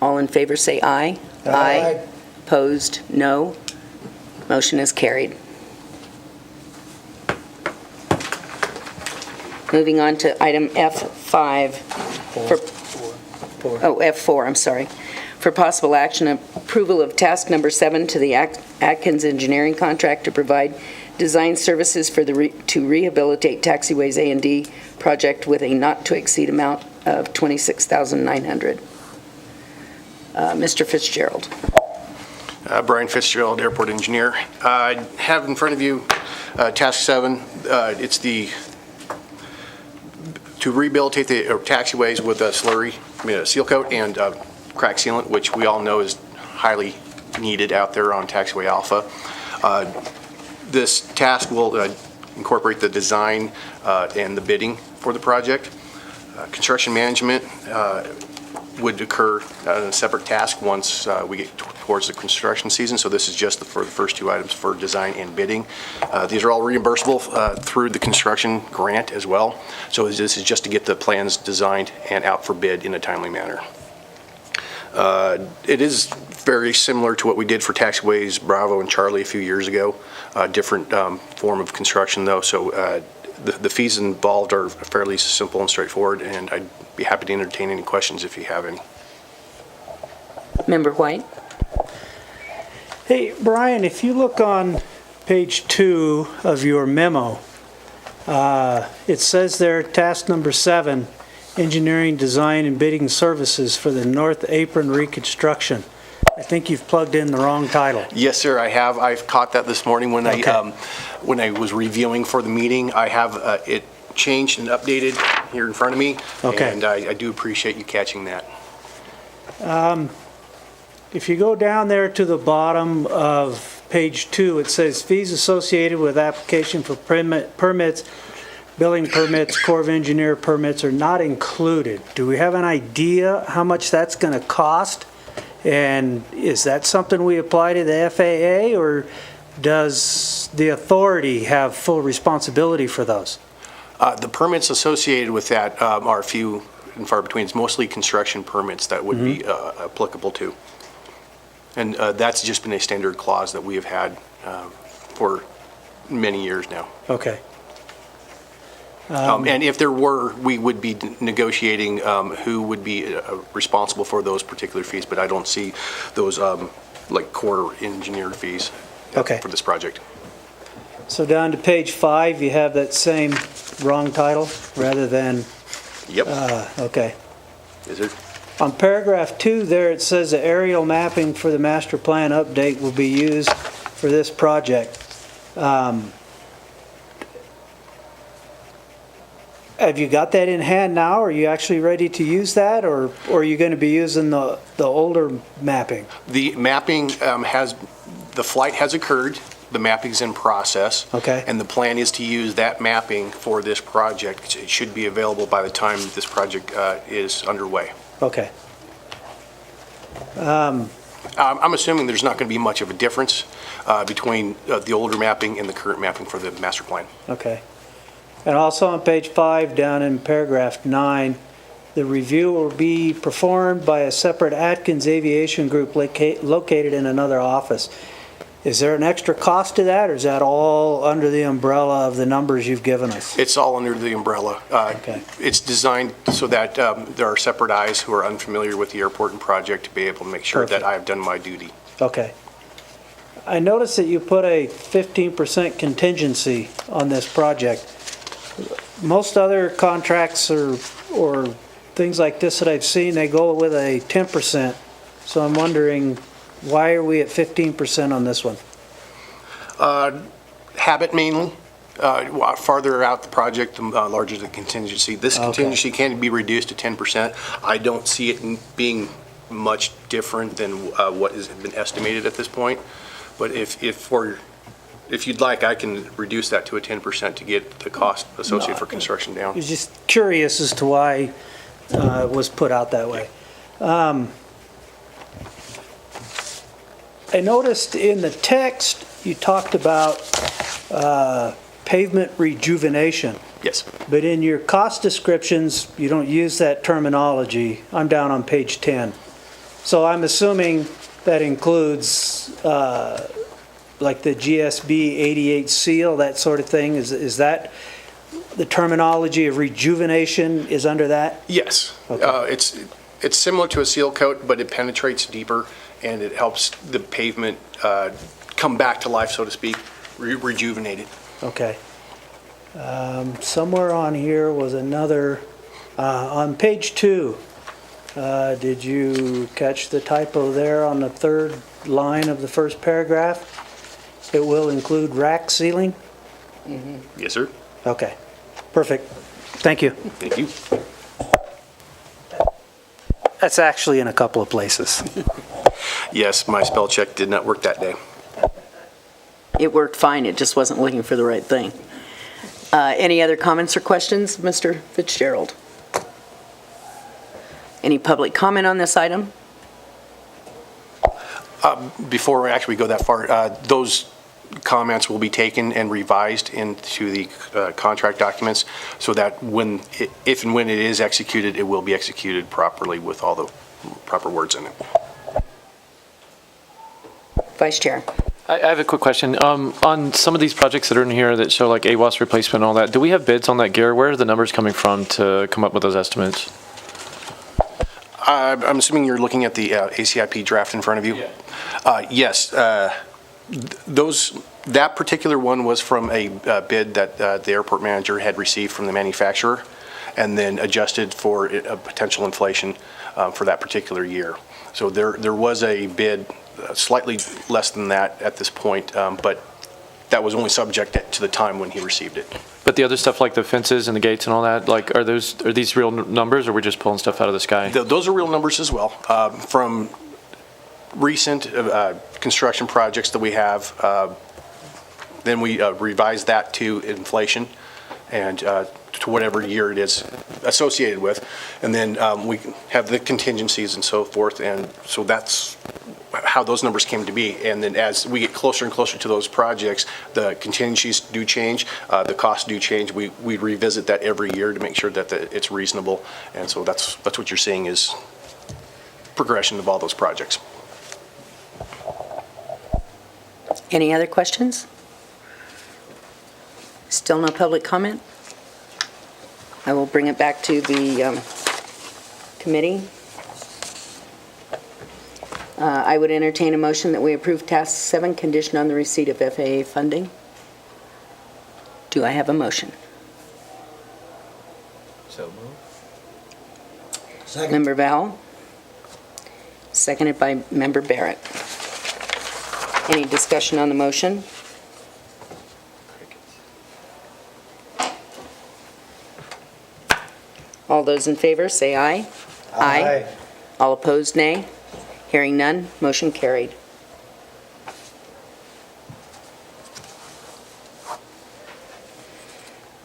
All in favor, say aye. Aye. Opposed, no. Motion is carried. Moving on to item F5. F4, I'm sorry. For possible action, approval of task number 7 to the Atkins Engineering contract to provide design services for to rehabilitate taxiways A&D project with a not-to-exceed amount of $26,900. Mr. Fitzgerald. Brian Fitzgerald, airport engineer. I have in front of you task 7. It's to rehabilitate the taxiways with a seal coat and crack sealant, which we all know is highly needed out there on taxiway Alpha. This task will incorporate the design and the bidding for the project. Construction management would occur on a separate task once we get towards the construction season, so this is just for the first 2 items for design and bidding. These are all reimbursable through the construction grant as well, so this is just to get the plans designed and out for bid in a timely manner. It is very similar to what we did for taxiways Bravo and Charlie a few years ago, different form of construction though, so the fees involved are fairly simple and straightforward, and I'd be happy to entertain any questions if you have any. Member White. Hey, Brian, if you look on page 2 of your memo, it says there, task number 7, engineering, design, and bidding services for the North Apron reconstruction. I think you've plugged in the wrong title. Yes, sir, I have. I've caught that this morning when when I was reviewing for the meeting. I have it changed and updated here in front of me, and I do appreciate you catching that. If you go down there to the bottom of page 2, it says fees associated with application for permits, building permits, Corps of Engineer permits are not included. Do we have an idea how much that's going to cost? And is that something we apply to the FAA, or does the authority have full responsibility for those? The permits associated with that are few and far between. It's mostly construction permits that would be applicable to. And that's just been a standard clause that we have had for many years now. Okay. And if there were, we would be negotiating who would be responsible for those particular fees, but I don't see those like core engineer fees for this project. So down to page 5, you have that same wrong title rather than... Yep. Okay. Is it? On paragraph 2 there, it says the aerial mapping for the master plan update will be used for this project. Have you got that in hand now? Are you actually ready to use that, or are you going to be using the older mapping? The mapping the flight has occurred, the mapping's in process. Okay. And the plan is to use that mapping for this project. It should be available by the time this project is underway. Okay. I'm assuming there's not going to be much of a difference between the older mapping and the current mapping for the master plan. Okay. And also on page 5, down in paragraph 9, the review will be performed by a separate Atkins Aviation Group located in another office. Is there an extra cost to that, or is that all under the umbrella of the numbers you've given us? It's all under the umbrella. Okay. It's designed so that there are separate eyes who are unfamiliar with the airport and project to be able to make sure that I have done my duty. Okay. I noticed that you put a 15% contingency on this project. Most other contracts or things like this that I've seen, they go with a 10%. So I'm wondering, why are we at 15% on this one? Habit mainly. Farther out the project, the larger the contingency. This Okay. contingency can be reduced to 10%. I don't see it being much different than what has been estimated at this point. But if you'd like, I can reduce that to a 10% to get the cost associated for construction I down. was just curious as to why it was put out that way. I noticed in the text, you talked about pavement rejuvenation, Yes. but in your cost descriptions, you don't use that terminology. I'm down on page 10. So I'm assuming that includes like the GSB 88 seal, that sort of thing? Is that the terminology of rejuvenation is under that? Yes. Okay. It's similar to a seal coat, but it penetrates deeper, and it helps the pavement come back to life, so to speak, rejuvenate it. Okay. Somewhere on here was another, on page 2, did you catch the typo there on the third line of the first paragraph? It will include rack sealing? Yes, sir. Okay, perfect. Thank you. Thank you. That's actually in a couple of places. Yes, my spell check did not work that day. It worked fine, it just wasn't looking for the right thing. Any other comments or questions, Mr. Fitzgerald? Any public comment on this item? Before actually we go that far, those comments will be taken and revised into the contract documents so that if and when it is executed, it will be executed properly with all the proper words in it. Vice Chair. I have a quick question. On some of these projects that are in here that show like AWAS replacement and all that, do we have bids on that gear? Where are the numbers coming from to come up with those estimates? I'm assuming you're looking at the ACIP draft in front of you? Yeah. Yes. That particular one was from a bid that the airport manager had received from the manufacturer and then adjusted for a potential inflation for that particular year. So there was a bid slightly less than that at this point, but that was only subject to the time when he received it. But the other stuff like the fences and the gates and all that, like are these real numbers or are we just pulling stuff out of the sky? Those are real numbers as well. From recent construction projects that we have, then we revise that to inflation and to whatever year it is associated with. And then we have the contingencies and so forth. And so that's how those numbers came to be. And then as we get closer and closer to those projects, the contingencies do change, the costs do change. We revisit that every year to make sure that it's reasonable. And so that's what you're seeing is progression of all those projects. Any other questions? Still no public comment? I will bring it back to the committee. I would entertain a motion that we approve Task 7 conditioned on the receipt of FAA funding. Do I have a motion? So moved. Second. Member Val, seconded by Member Barrett. Any discussion on the motion? All those in favor, say aye. Aye. All opposed, nay. Hearing none, motion carried.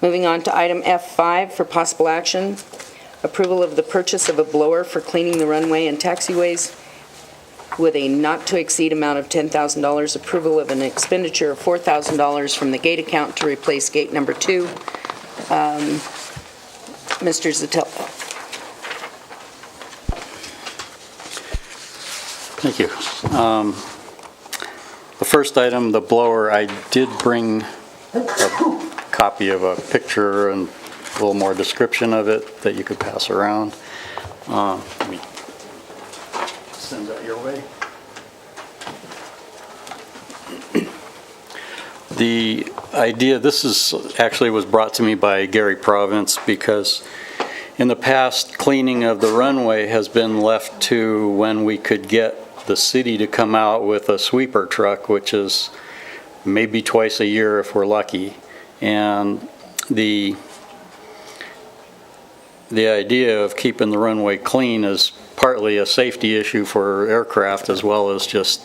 Moving on to item F5 for possible action, approval of the purchase of a blower for cleaning the runway and taxiways with a not-to-exceed amount of $10,000, approval of an expenditure of $4,000 from the gate account to replace gate number 2. Mr. Zatello. Thank you. The first item, the blower, I did bring a copy of a picture and a little more description of it that you could pass around. Let me send that your way. The idea, this is actually was brought to me by Gary Province because in the past, cleaning of the runway has been left to when we could get the city to come out with a sweeper truck, which is maybe twice a year if we're lucky. And the idea of keeping the runway clean is partly a safety issue for aircraft as well as just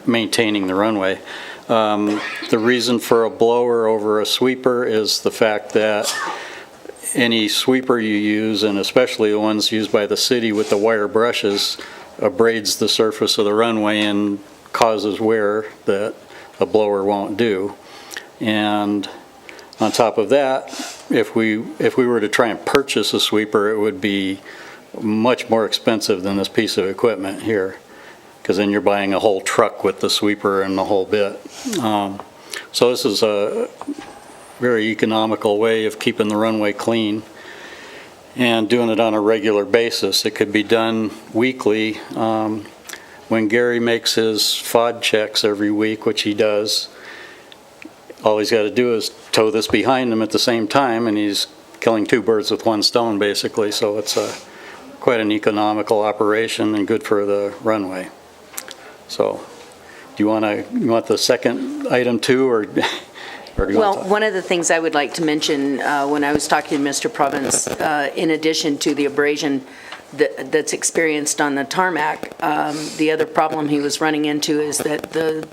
maintaining the runway. The reason for a blower over a sweeper is the fact that any sweeper you use, and especially the ones used by the city with the wire brushes, abrades the surface of the runway and causes wear that a blower won't do. And on top of that, if we were to try and purchase a sweeper, it would be much more expensive than this piece of equipment here, because then you're buying a whole truck with the sweeper and the whole bit. So this is a very economical way of keeping the runway clean and doing it on a regular basis. It could be done weekly. When Gary makes his FOD checks every week, which he does, all he's got to do is tow this behind him at the same time, and he's killing two birds with one stone, basically. So it's quite an economical operation and good for the runway. So, do you want the second item too, or do you Well, want to? one of the things I would like to mention, when I was talking to Mr. Province, in addition to the abrasion that's experienced on the tarmac, the other problem he was running into is that the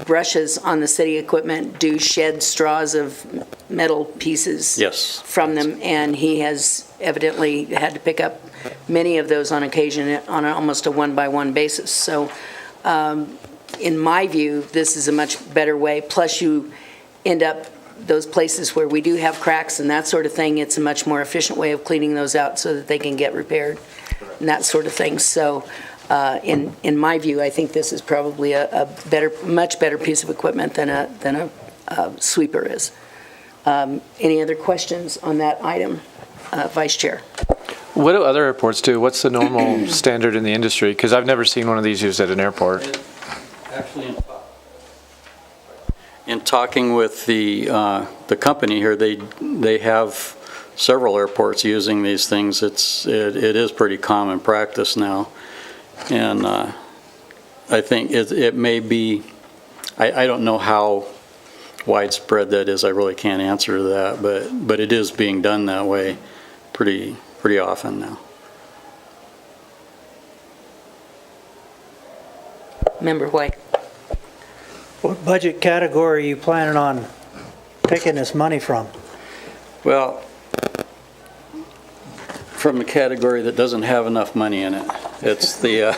brushes on the city equipment do shed straws of metal pieces Yes. from them, and he has evidently had to pick up many of those on occasion on almost a one-by-one basis. So in my view, this is a much better way. Plus, you end up those places where we do have cracks and that sort of thing, it's a much more efficient way of cleaning those out so that they can get repaired and that sort of thing. So in my view, I think this is probably a much better piece of equipment than a sweeper is. Any other questions on that item, Vice Chair? What do other airports do? What's the normal standard in the industry? Because I've never seen one of these used at an airport. Actually, in talking with the company here, they have several airports using these things. It is pretty common practice now, and I think it may be. I don't know how widespread that is. I really can't answer that, but it is being done that way pretty often now. Member White. What budget category are you planning on taking this money from? Well, from the category that doesn't have enough money in it. It's the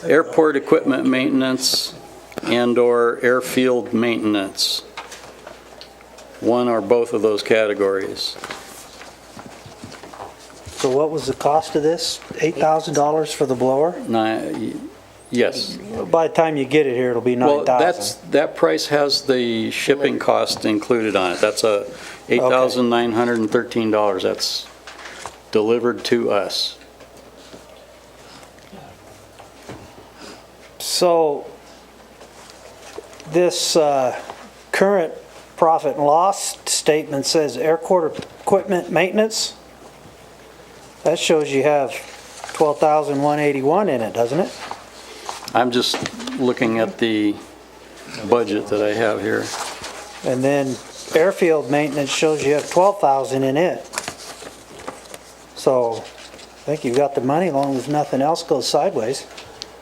airport equipment maintenance and/or airfield maintenance. One or both of those categories. So what was the cost of this? $8,000 for the blower? Yes. By the time you get it here, it'll be Well, $9,000. that price has the shipping cost included on it. That's $8,913. That's delivered to us. So this current profit and loss statement says airport equipment maintenance. That shows you have $12,181 in it, doesn't it? I'm just looking at the budget that I have here. And then airfield maintenance shows you have $12,000 in it. So I think you've got the money as long as nothing else goes sideways.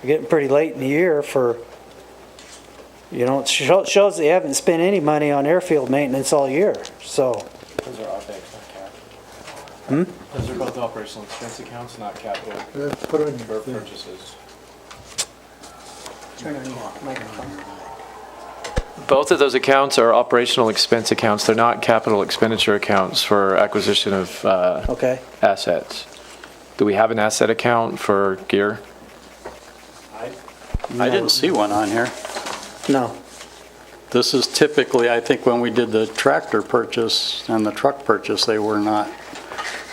You're getting pretty late in the year for, it shows that you haven't spent any money on airfield maintenance all year, so. Those are OpEx, not capital. Those are both operational expense accounts, not capital Put it in for purchases. Turn on your microphone. Both of those accounts are operational expense accounts. They're not capital expenditure accounts for acquisition of Okay. assets. Do we have an asset account for gear? I didn't see one on here. No. This is typically, I think when we did the tractor purchase and the truck purchase, they were not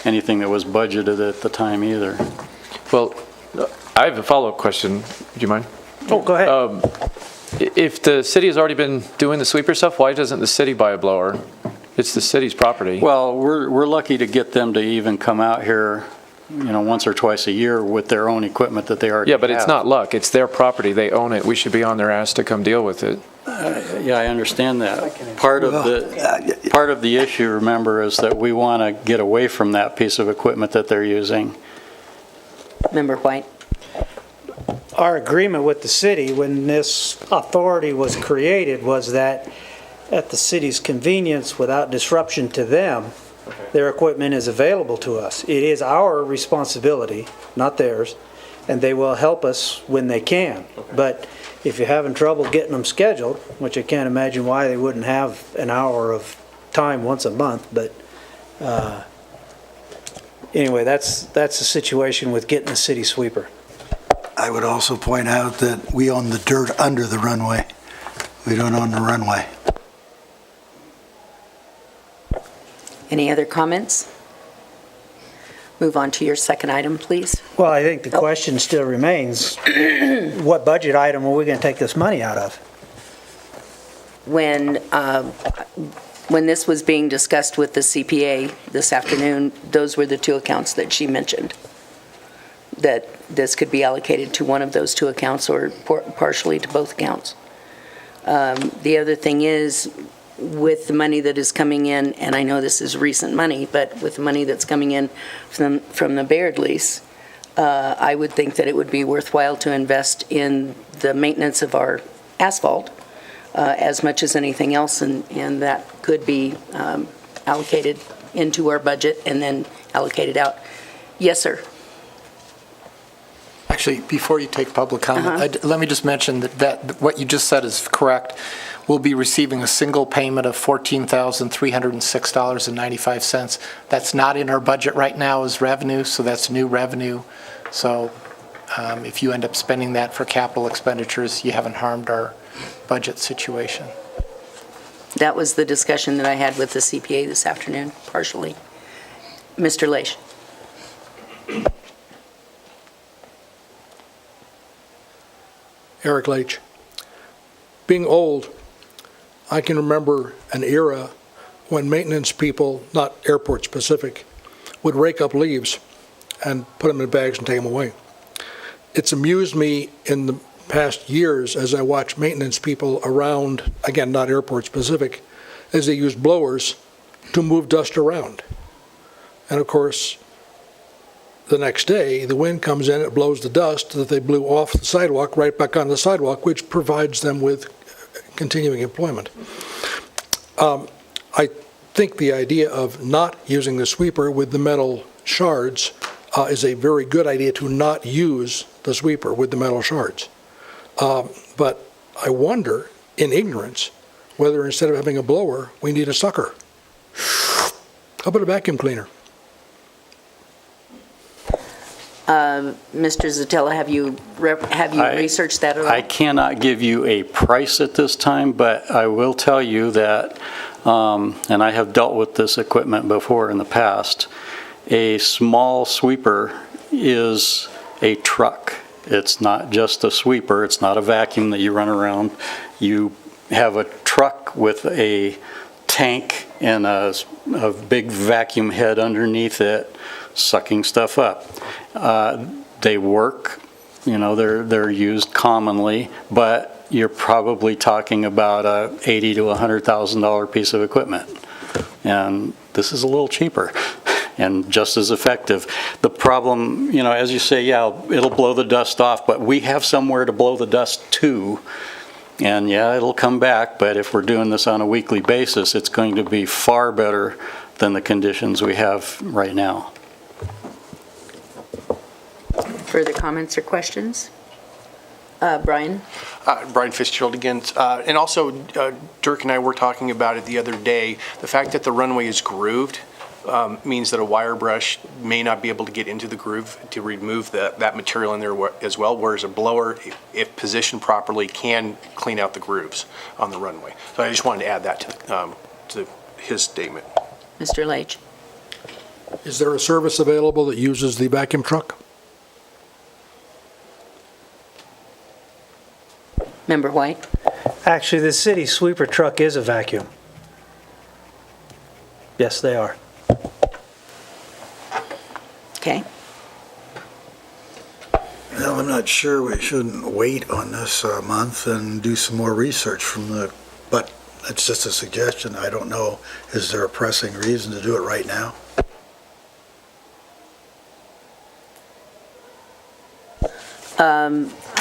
anything that was budgeted at the time either. Well, I have a follow-up question. Do you mind? Oh, go ahead. If the city has already been doing the sweeper stuff, why doesn't the city buy a blower? It's the city's property. Well, we're lucky to get them to even come out here once or twice a year with their own equipment that they already Yeah, have. but it's not luck. It's their property. They own it. We should be on their ass to come deal with it. Yeah, I understand that. Part of the issue, remember, is that we want to get away from that piece of equipment that they're using. Member White? Our agreement with the city when this authority was created was that at the city's convenience, without disruption to them, their equipment is available to us. It is our responsibility, not theirs, and they will help us when they can. But if you're having trouble getting them scheduled, which I can't imagine why they wouldn't have an hour of time once a month, but anyway, that's the situation with getting a city sweeper. I would also point out that we own the dirt under the runway. We don't own the runway. Any other comments? Move on to your second item, please. Well, I think the question still remains, what budget item are we going to take this money out of? When this was being discussed with the CPA this afternoon, those were the two accounts that she mentioned, that this could be allocated to one of those two accounts or partially to both accounts. The other thing is, with the money that is coming in, and I know this is recent money, but with the money that's coming in from the Baird lease, I would think that it would be worthwhile to invest in the maintenance of our asphalt as much as anything else, and that could be allocated into our budget and then allocated out. Yes, sir. Actually, before you take public comment, let me just mention that what you just said is correct. We'll be receiving a single payment of $14,306.95. That's not in our budget right now as revenue, so that's new revenue. So if you end up spending that for capital expenditures, you haven't harmed our budget situation. That was the discussion that I had with the CPA this afternoon, partially. Mr. Leish. Eric Leach. Being old, I can remember an era when maintenance people, not airport specific, would rake up leaves and put them in bags and take them away. It's amused me in the past years as I watch maintenance people around, again, not airport specific, as they use blowers to move dust around. And of course, the next day, the wind comes in, it blows the dust that they blew off the sidewalk right back on the sidewalk, which provides them with continuing employment. I think the idea of not using the sweeper with the metal shards is a very good idea, to not use the sweeper with the metal shards. But I wonder, in ignorance, whether instead of having a blower, we need a sucker. How about a vacuum cleaner? Mr. Zatella, have you researched that at all? I cannot give you a price at this time, but I will tell you that, and I have dealt with this equipment before in the past, a small sweeper is a truck. It's not just a sweeper. It's not a vacuum that you run around. You have a truck with a tank and a big vacuum head underneath it, sucking stuff up. They work, they're used commonly, but you're probably talking about a $80,000 to $100,000 piece of equipment. And this is a little cheaper and just as effective. The problem, as you say, yeah, it'll blow the dust off, but we have somewhere to blow the dust to. And yeah, it'll come back, but if we're doing this on a weekly basis, it's going to be far better than the conditions we have right now. Further comments or questions? Brian? Brian Fitzgerald again. And also, Dirk and I were talking about it the other day. The fact that the runway is grooved means that a wire brush may not be able to get into the groove to remove that material in there as well, whereas a blower, if positioned properly, can clean out the grooves on the runway. So I just wanted to add that to his statement. Mr. Leach? Is there a service available that uses the vacuum truck? Member White? Actually, the city sweeper truck is a vacuum. Yes, they are. Okay. Well, I'm not sure we shouldn't wait on this month and do some more research but it's just a suggestion. I don't know, is there a pressing reason to do it right now?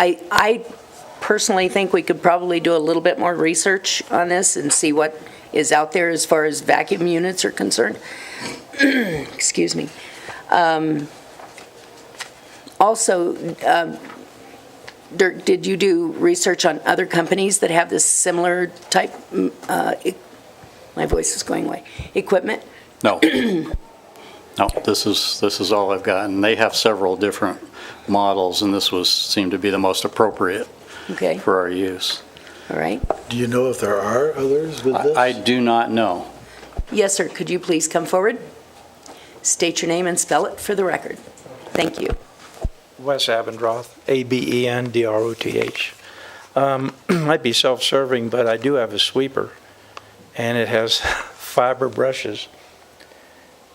I personally think we could probably do a little bit more research on this and see what is out there as far as vacuum units are concerned. Excuse me. Also, Dirk, did you do research on other companies that have this similar type, my voice is going away, equipment? No. No, this is all I've got, and they have several different models, and this seemed to be the most appropriate Okay, for our use. all right. Do you know if there are others with this? I do not know. Yes, sir, could you please come forward? State your name and spell it for the record. Thank you. Wes Abendroth, Abendroth. Might be self-serving, but I do have a sweeper, and it has fiber brushes.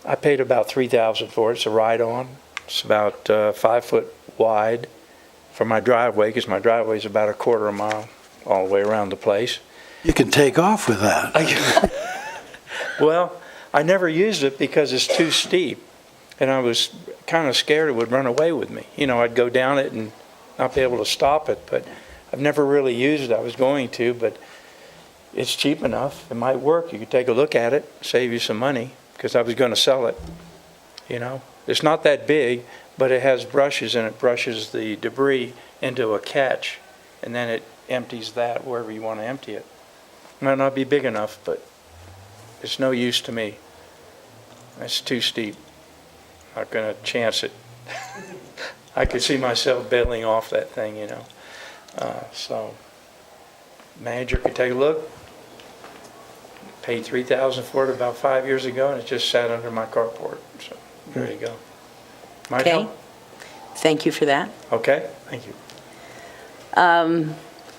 I paid about $3,000 for it. It's a ride-on. It's about 5 foot wide for my driveway, because my driveway is about a quarter of a mile all the way around the place. You can take off with that. Well, I never used it because it's too steep, and I was kind of scared it would run away with me. You know, I'd go down it and not be able to stop it, but I've never really used it. I was going to, but it's cheap enough. It might work. You could take a look at it, save you some money, because I was going to sell it, you know. It's not that big, but it has brushes, and it brushes the debris into a catch, and then it empties that wherever you want to empty it. Might not be big enough, but it's no use to me. It's too steep. Not going to chance it. I could see myself bailing off that thing, you know. So, manager could take a look. Paid $3,000 for it about 5 years ago, and it just sat under my carport. So, there you go. Might Okay. help. Thank you for that. Okay, thank you.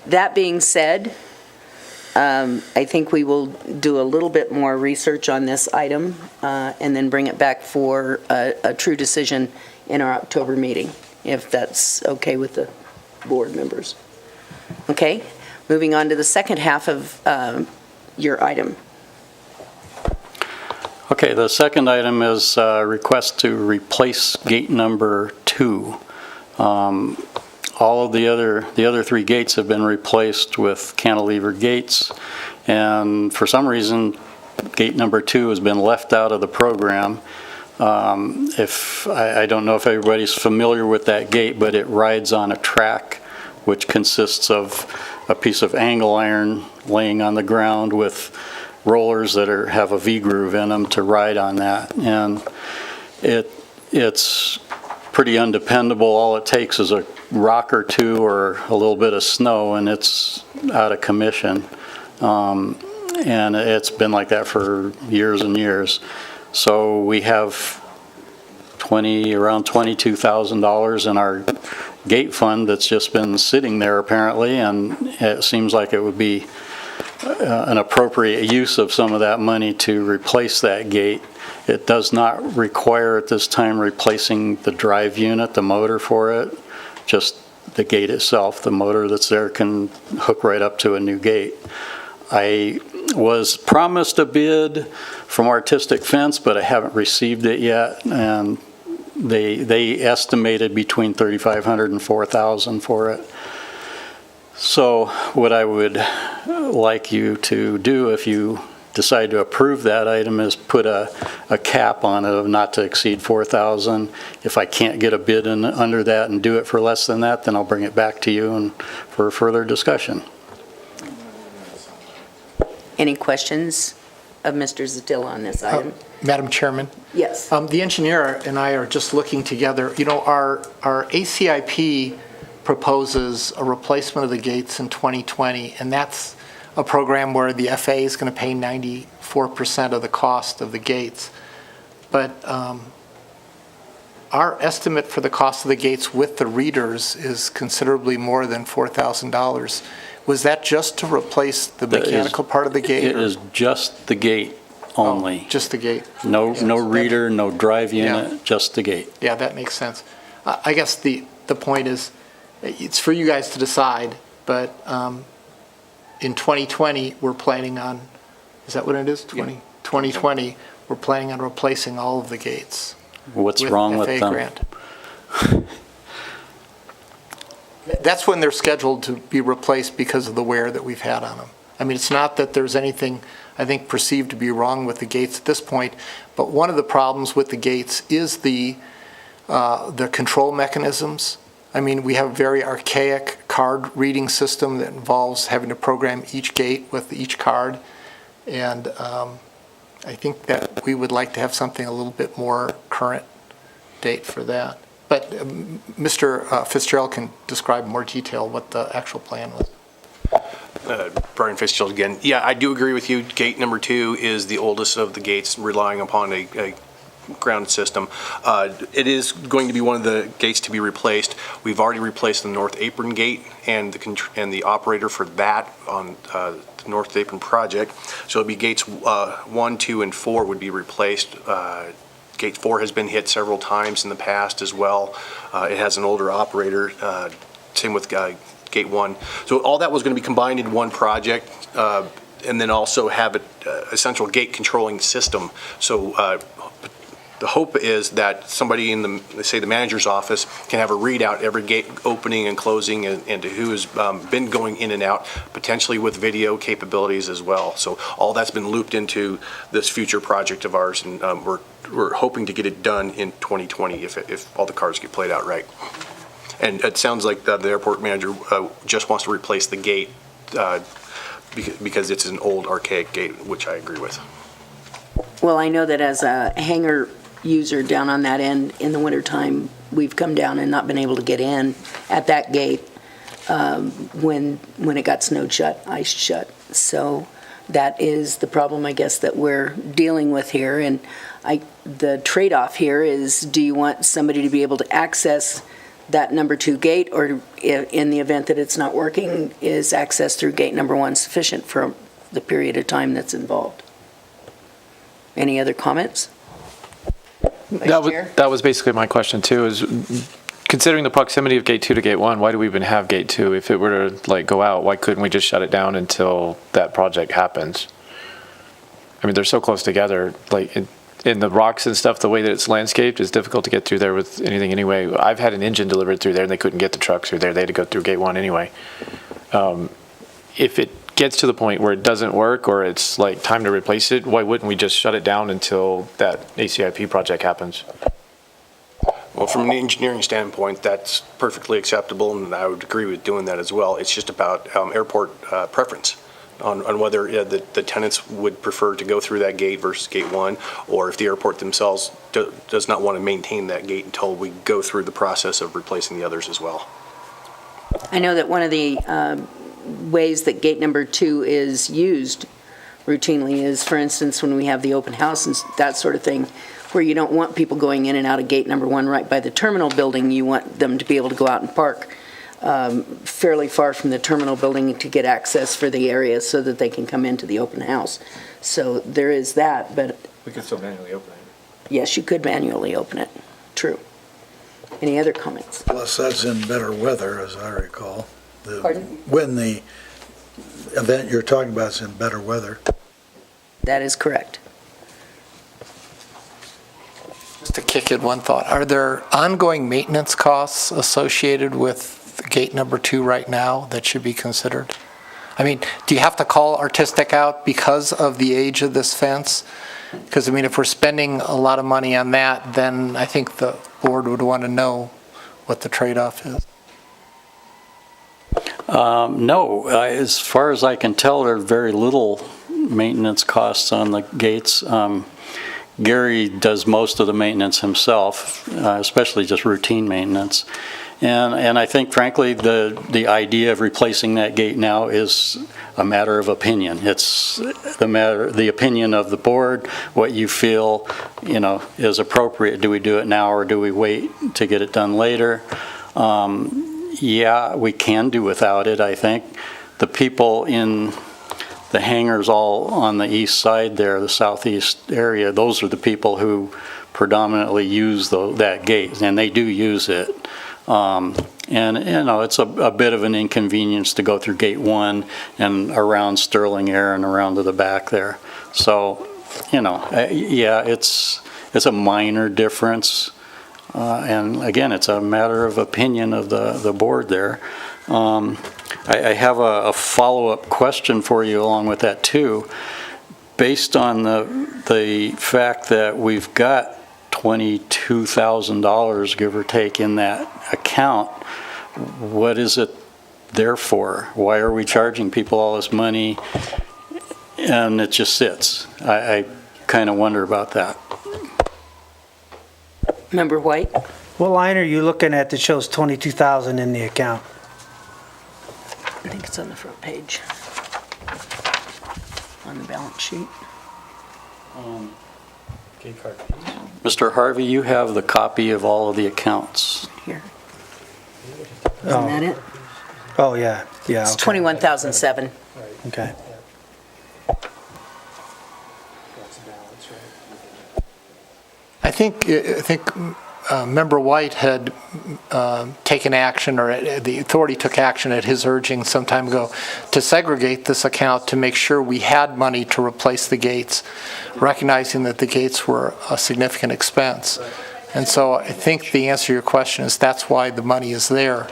That being said, I think we will do a little bit more research on this item and then bring it back for a true decision in our October meeting, if that's okay with the board members. Okay, moving on to the second half of your item. Okay, the second item is a request to replace gate number 2. All of the other 3 gates have been replaced with cantilever gates, and for some reason, gate number 2 has been left out of the program. I don't know if everybody's familiar with that gate, but it rides on a track which consists of a piece of angle iron laying on the ground with rollers that have a V-groove in them to ride on that, and it's pretty undependable. All it takes is a rock or two or a little bit of snow, and it's out of commission. And it's been like that for years and years. So we have around $22,000 in our gate fund that's just been sitting there apparently, and it seems like it would be an appropriate use of some of that money to replace that gate. It does not require at this time replacing the drive unit, the motor for it, just the gate itself. The motor that's there can hook right up to a new gate. I was promised a bid from Artistic Fence, but I haven't received it yet, and they estimated between $3,500 and $4,000 for it. So what I would like you to do, if you decide to approve that item, is put a cap on it of not to exceed $4,000. If I can't get a bid under that and do it for less than that, then I'll bring it back to you and for further discussion. Any questions of Mr. Zatilla on this item? Madam Chairman? Yes. The engineer and I are just looking together. You know, our ACIP proposes a replacement of the gates in 2020, and that's a program where the FAA is going to pay 94% of the cost of the gates. But our estimate for the cost of the gates with the readers is considerably more than $4,000. Was that just to replace the mechanical part of the gate? It is just the gate only. Oh, just the gate. No reader, no drive unit, just the gate. Yeah, that makes sense. I guess the the point is, it's for you guys to decide, but in 2020, we're planning on, is that what it is? 2020, we're planning on replacing all of the gates. What's wrong with FA them? grant. That's when they're scheduled to be replaced because of the wear that we've had on them. I mean, it's not that there's anything, I think, perceived to be wrong with the gates at this point, but one of the problems with the gates is the control mechanisms. I mean, we have a very archaic card reading system that involves having to program each gate with each card. And I think that we would like to have something a little bit more current date for that. But Mr. Fitzgerald can describe in more detail what the actual plan was. Brian Fitzgerald again. Yeah, I do agree with you. Gate number 2 is the oldest of the gates, relying upon a ground system. It is going to be one of the gates to be replaced. We've already replaced the North Apron gate and the operator for that on the North Apron project. So it'll be gates 1, 2, and 4 would be replaced. Gate 4 has been hit several times in the past as well. It has an older operator. Same with Gate 1. So all that was going to be combined in one project, and then also have a central gate controlling system. So the hope is that somebody in the manager's office can have a readout every gate opening and closing and to who has been going in and out, potentially with video capabilities as well. So all that's been looped into this future project of ours, and we're hoping to get it done in 2020 if all the cards get played out right. And it sounds like the airport manager just wants to replace the gate because it's an old archaic gate, which I agree with. Well, I know that as a hangar user down on that end in the wintertime, we've come down and not been able to get in at that gate when it got snowed shut, ice shut. So that is the problem, I guess, that we're dealing with here. And the trade-off here is, do you want somebody to be able to access that number 2 gate, or in the event that it's not working, is access through gate number 1 sufficient for the period of time that's involved? Any other comments? That was basically my question too, is considering the proximity of Gate 2 to Gate 1, why do we even have Gate 2? If it were to go out, why couldn't we just shut it down until that project happens? I mean, they're so close together, in the rocks and stuff, the way that it's landscaped, it's difficult to get through there with anything anyway. I've had an engine delivered through there and they couldn't get the truck through there. They had to go through Gate 1 anyway. If it gets to the point where it doesn't work or it's time to replace it, why wouldn't we just shut it down until that ACIP project happens? Well, from an engineering standpoint, that's perfectly acceptable, and I would agree with doing that as well. It's just about airport preference on whether the tenants would prefer to go through that gate versus Gate 1, or if the airport themselves does not want to maintain that gate until we go through the process of replacing the others as well. I know that one of the ways that gate number 2 is used routinely is, for instance, when we have the open house and that sort of thing, where you don't want people going in and out of gate number 1 right by the terminal building. You want them to be able to go out and park fairly far from the terminal building to get access for the area so that they can come into the open house. So there is that, but... We could still manually open it. Yes, you could manually open it. True. Any other comments? Plus, that's in better weather, as I recall. Pardon? When the event you're talking about is in better weather. That is correct. Just to kick in one thought, are there ongoing maintenance costs associated with gate number 2 right now that should be considered? I mean, do you have to call Artistic out because of the age of this fence? Because, I mean, if we're spending a lot of money on that, then I think the board would want to know what the trade-off is. No, as far as I can tell, there are very little maintenance costs on the gates. Gary does most of the maintenance himself, especially just routine maintenance. And I think, frankly, the idea of replacing that gate now is a matter of opinion. It's the opinion of the board, what you feel, is appropriate. Do we do it now or do we wait to get it done later? Yeah, we can do without it, I think. The people in the hangars all on the east side there, the southeast area, those are the people who predominantly use that gate, and they do use it. And, it's a bit of an inconvenience to go through Gate 1 and around Sterling Air and around to the back there. So, yeah, it's a minor difference. And again, it's a matter of opinion of the board there. I have a follow-up question for you along with that too. Based on the fact that we've got $22,000, give or take, in that account, what is it there for? Why are we charging people all this money and it just sits? I kind of wonder about that. Member White? What line are you looking at that shows 22,000 in the account? I think it's on the front page. On the balance sheet. Mr. Harvey, you have the copy of all of the accounts. Here. Isn't that it? Oh, yeah, yeah. It's okay. 21,007. Okay. I think Member White had taken action, or the authority took action at his urging some time ago to segregate this account to make sure we had money to replace the gates, recognizing that the gates were a significant expense. And so I think the answer to your question is that's why the money is there.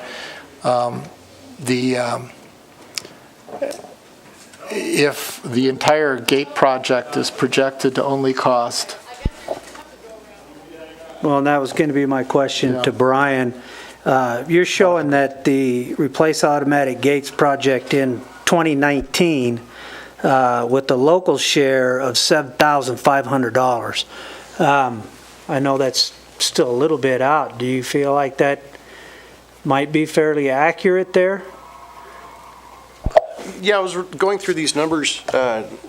If the entire gate project is projected to only cost, Well, and that was going to be my question to Brian. You're showing that the Replace Automatic Gates project in 2019 with the local share of $7,500. I know that's still a little bit out. Do you feel like that might be fairly accurate there? Yeah, I was going through these numbers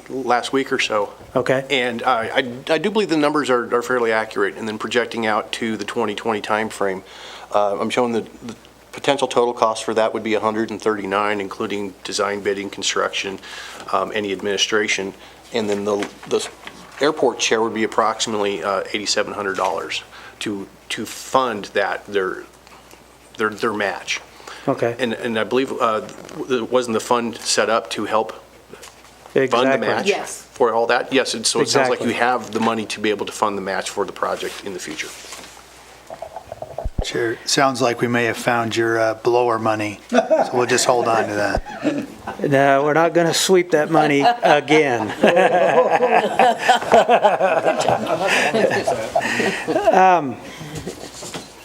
last week or so. Okay. And I do believe the numbers are fairly accurate, and then projecting out to the 2020 timeframe, I'm showing the potential total cost for that would be $139, including design, bidding, construction, any administration, and then the airport share would be approximately $8,700 to fund that their match. Okay. And I believe wasn't the fund set up to help fund the match? Yes. For all that? Yes, and so it sounds like Exactly. you have the money to be able to fund the match for the project in the future. Chair, sounds like we may have found your blower money, so we'll just hold on to that. No, we're not going to sweep that money again.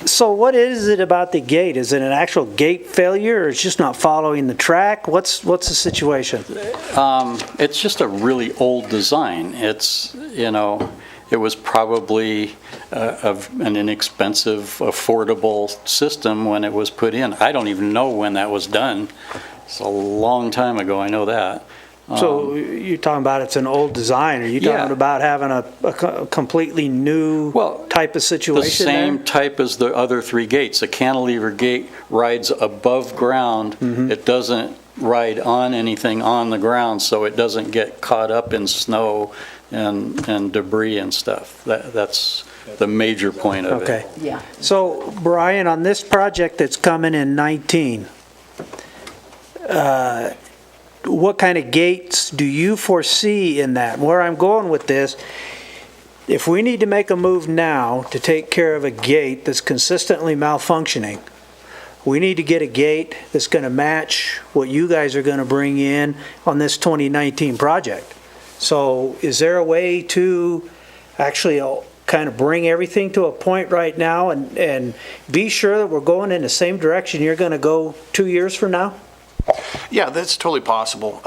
So what is it about the gate? Is it an actual gate failure, or it's just not following the track? What's the situation? It's just a really old design. It's, it was probably an inexpensive, affordable system when it was put in. I don't even know when that was done. It's a long time ago, I know that. So you're talking about it's an old design. Are you talking Yeah. about having a completely new type of situation The same there? type as the other three gates. The cantilever gate rides above ground. Mm-hmm. It doesn't ride on anything on the ground, so it doesn't get caught up in snow and debris and stuff. That's the major point of it. Okay. Yeah. So Brian, on this project that's coming in 19, what kind of gates do you foresee in that? Where I'm going with this, if we need to make a move now to take care of a gate that's consistently malfunctioning, we need to get a gate that's going to match what you guys are going to bring in on this 2019 project. So is there a way to actually kind of bring everything to a point right now and be sure that we're going in the same direction you're going to go 2 years from now? Yeah, that's totally possible.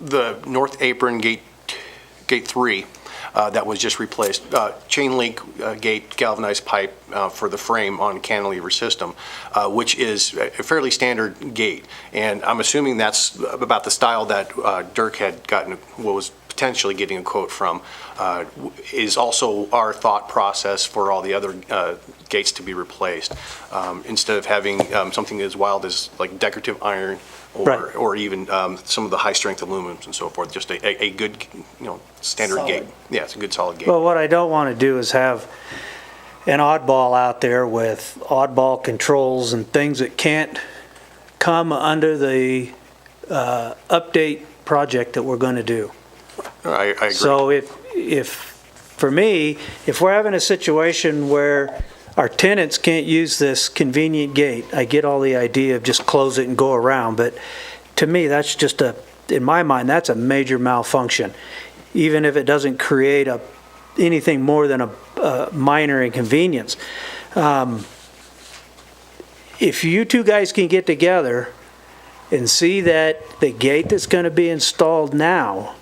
The North Apron Gate 3 that was just replaced, chain link gate galvanized pipe for the frame on cantilever system, which is a fairly standard gate. And I'm assuming that's about the style that Dirk had gotten, was potentially getting a quote from, is also our thought process for all the other gates to be replaced. Instead of having something as wild as like decorative iron or even some of the high-strength aluminums and so forth, just a good, standard gate. Yeah, it's a good solid gate. Well, what I don't want to do is have an oddball out there with oddball controls and things that can't come under the update project that we're going to do. I agree. So for me, if we're having a situation where our tenants can't use this convenient gate, I get all the idea of just close it and go around, but to me, that's just in my mind, that's a major malfunction. Even if it doesn't create anything more than a minor inconvenience. If you two guys can get together and see that the gate that's going to be installed now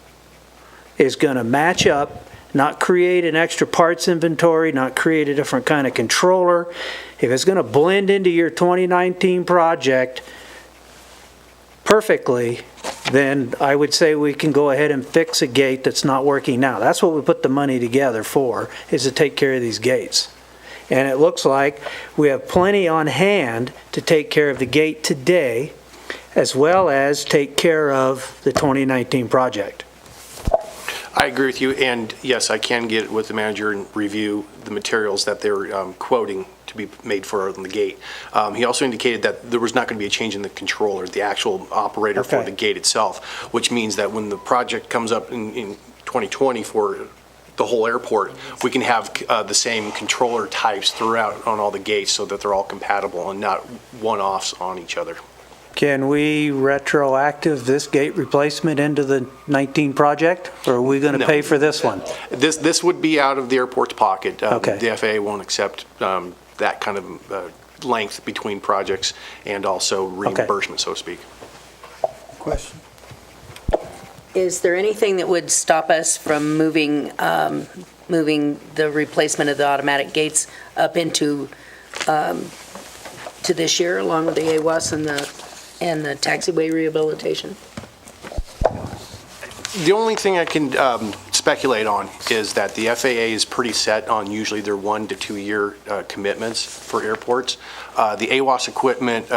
is going to match up, not create an extra parts inventory, not create a different kind of controller, if it's going to blend into your 2019 project perfectly, then I would say we can go ahead and fix a gate that's not working now. That's what we put the money together for, is to take care of these gates. And it looks like we have plenty on hand to take care of the gate today, as well as take care of the 2019 project. I agree with you, and yes, I can get with the manager and review the materials that they're quoting to be made for the gate. He also indicated that there was not going to be a change in the controller, the actual operator for the gate itself, which means that when the project comes up in 2020 for the whole airport, we can have the same controller types throughout on all the gates so that they're all compatible and not one-offs on each other. Can we retroactive this gate replacement into the 19 project, or are we going to pay for this one? This would be out of the airport's pocket. Okay. The FAA won't accept that kind of length between projects and also reimbursement, so to speak. Question? Is there anything that would stop us from moving the replacement of the automatic gates up into to this year, along with the AWAS and the taxiway rehabilitation? The only thing I can speculate on is that the FAA is pretty set on usually their 1 to 2 year commitments for airports. The AWAS equipment,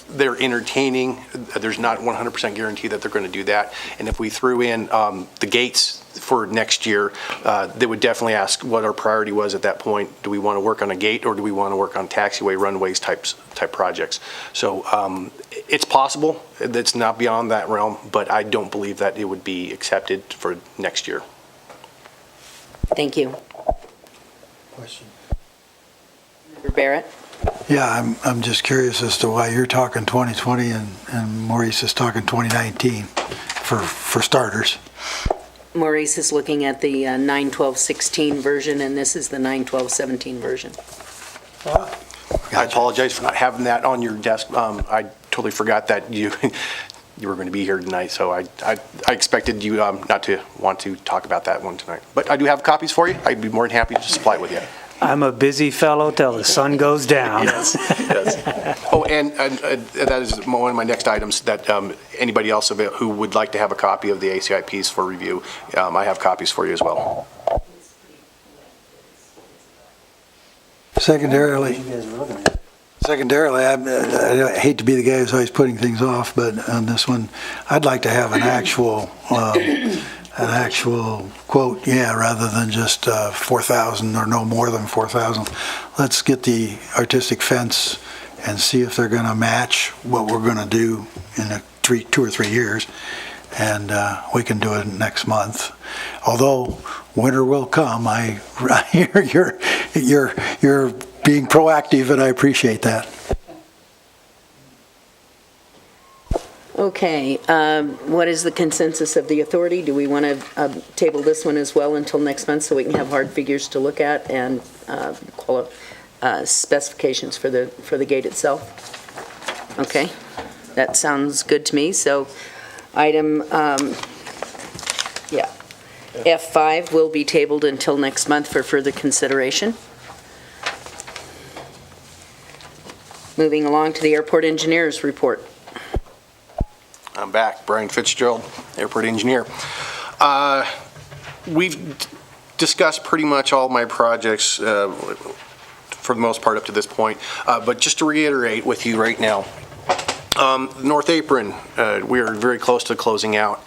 they're entertaining. There's not 100% guarantee that they're going to do that. And if we threw in the gates for next year, they would definitely ask what our priority was at that point. Do we want to work on a gate, or do we want to work on taxiway runways type projects? So it's possible. It's not beyond that realm, but I don't believe that it would be accepted for next year. Thank you. Question. Member Barrett? Yeah, I'm just curious as to why you're talking 2020 and Maurice is talking 2019 for starters. Maurice is looking at the 9/12/16 version, and this is the 9/12/17 version. I apologize for not having that on your desk. I totally forgot that you were going to be here tonight, so I expected you not to want to talk about that one tonight. But I do have copies for you. I'd be more than happy to supply it with you. I'm a busy fellow till the sun goes down. Yes. Oh, and that is one of my next items, that anybody else who would like to have a copy of the ACIPs for review, I have copies for you as well. Secondarily, I hate to be the guy who's always putting things off, but on this one, I'd like to have an actual quote, rather than just 4,000 or no more than 4,000. Let's get the artistic fence and see if they're going to match what we're going to do in 2 or 3 years, and we can do it next month. Although winter will come, I hear you're being proactive, and I appreciate that. Okay, what is the consensus of the authority? Do we want to table this one as well until next month so we can have hard figures to look at and specifications for the gate itself? Okay, that sounds good to me. So item, F5 will be tabled until next month for further consideration. Moving along to the airport engineer's report. I'm back, Brian Fitzgerald, airport engineer. We've discussed pretty much all my projects for the most part up to this point, but just to reiterate with you right now, North Apron, we are very close to closing out.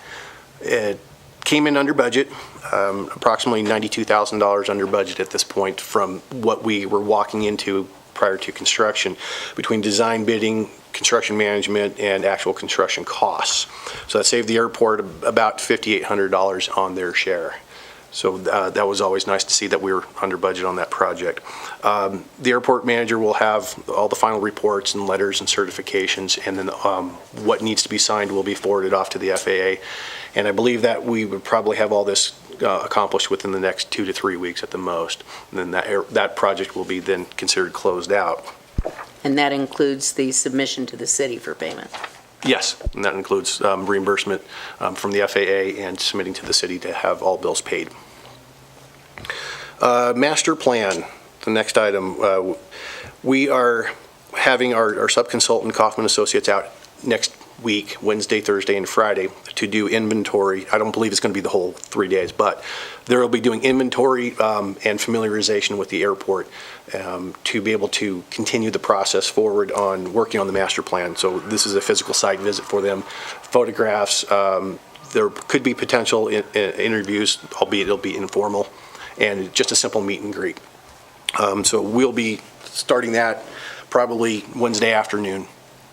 came in under budget, approximately $92,000 under budget at this point from what we were walking into prior to construction, between design bidding, construction management, and actual construction costs. So that saved the airport about $5,800 on their share. So that was always nice to see that we were under budget on that project. The airport manager will have all the final reports and letters and certifications, and then what needs to be signed will be forwarded off to the FAA. And I believe that we would probably have all this accomplished within the next 2 to 3 weeks at the most. And then that project will be then considered closed out. And that includes the submission to the city for payment? Yes, and that includes reimbursement from the FAA and submitting to the city to have all bills paid. Master plan, the next item. We are having our subconsultant, Kaufman Associates, out next week, Wednesday, Thursday, and Friday, to do inventory. I don't believe it's going to be the whole 3 days, but they'll be doing inventory and familiarization with the airport to be able to continue the process forward on working on the master plan. So this is a physical site visit for them, photographs. There could be potential interviews, albeit it'll be informal, and just a simple meet and greet. So we'll be starting that probably Wednesday afternoon,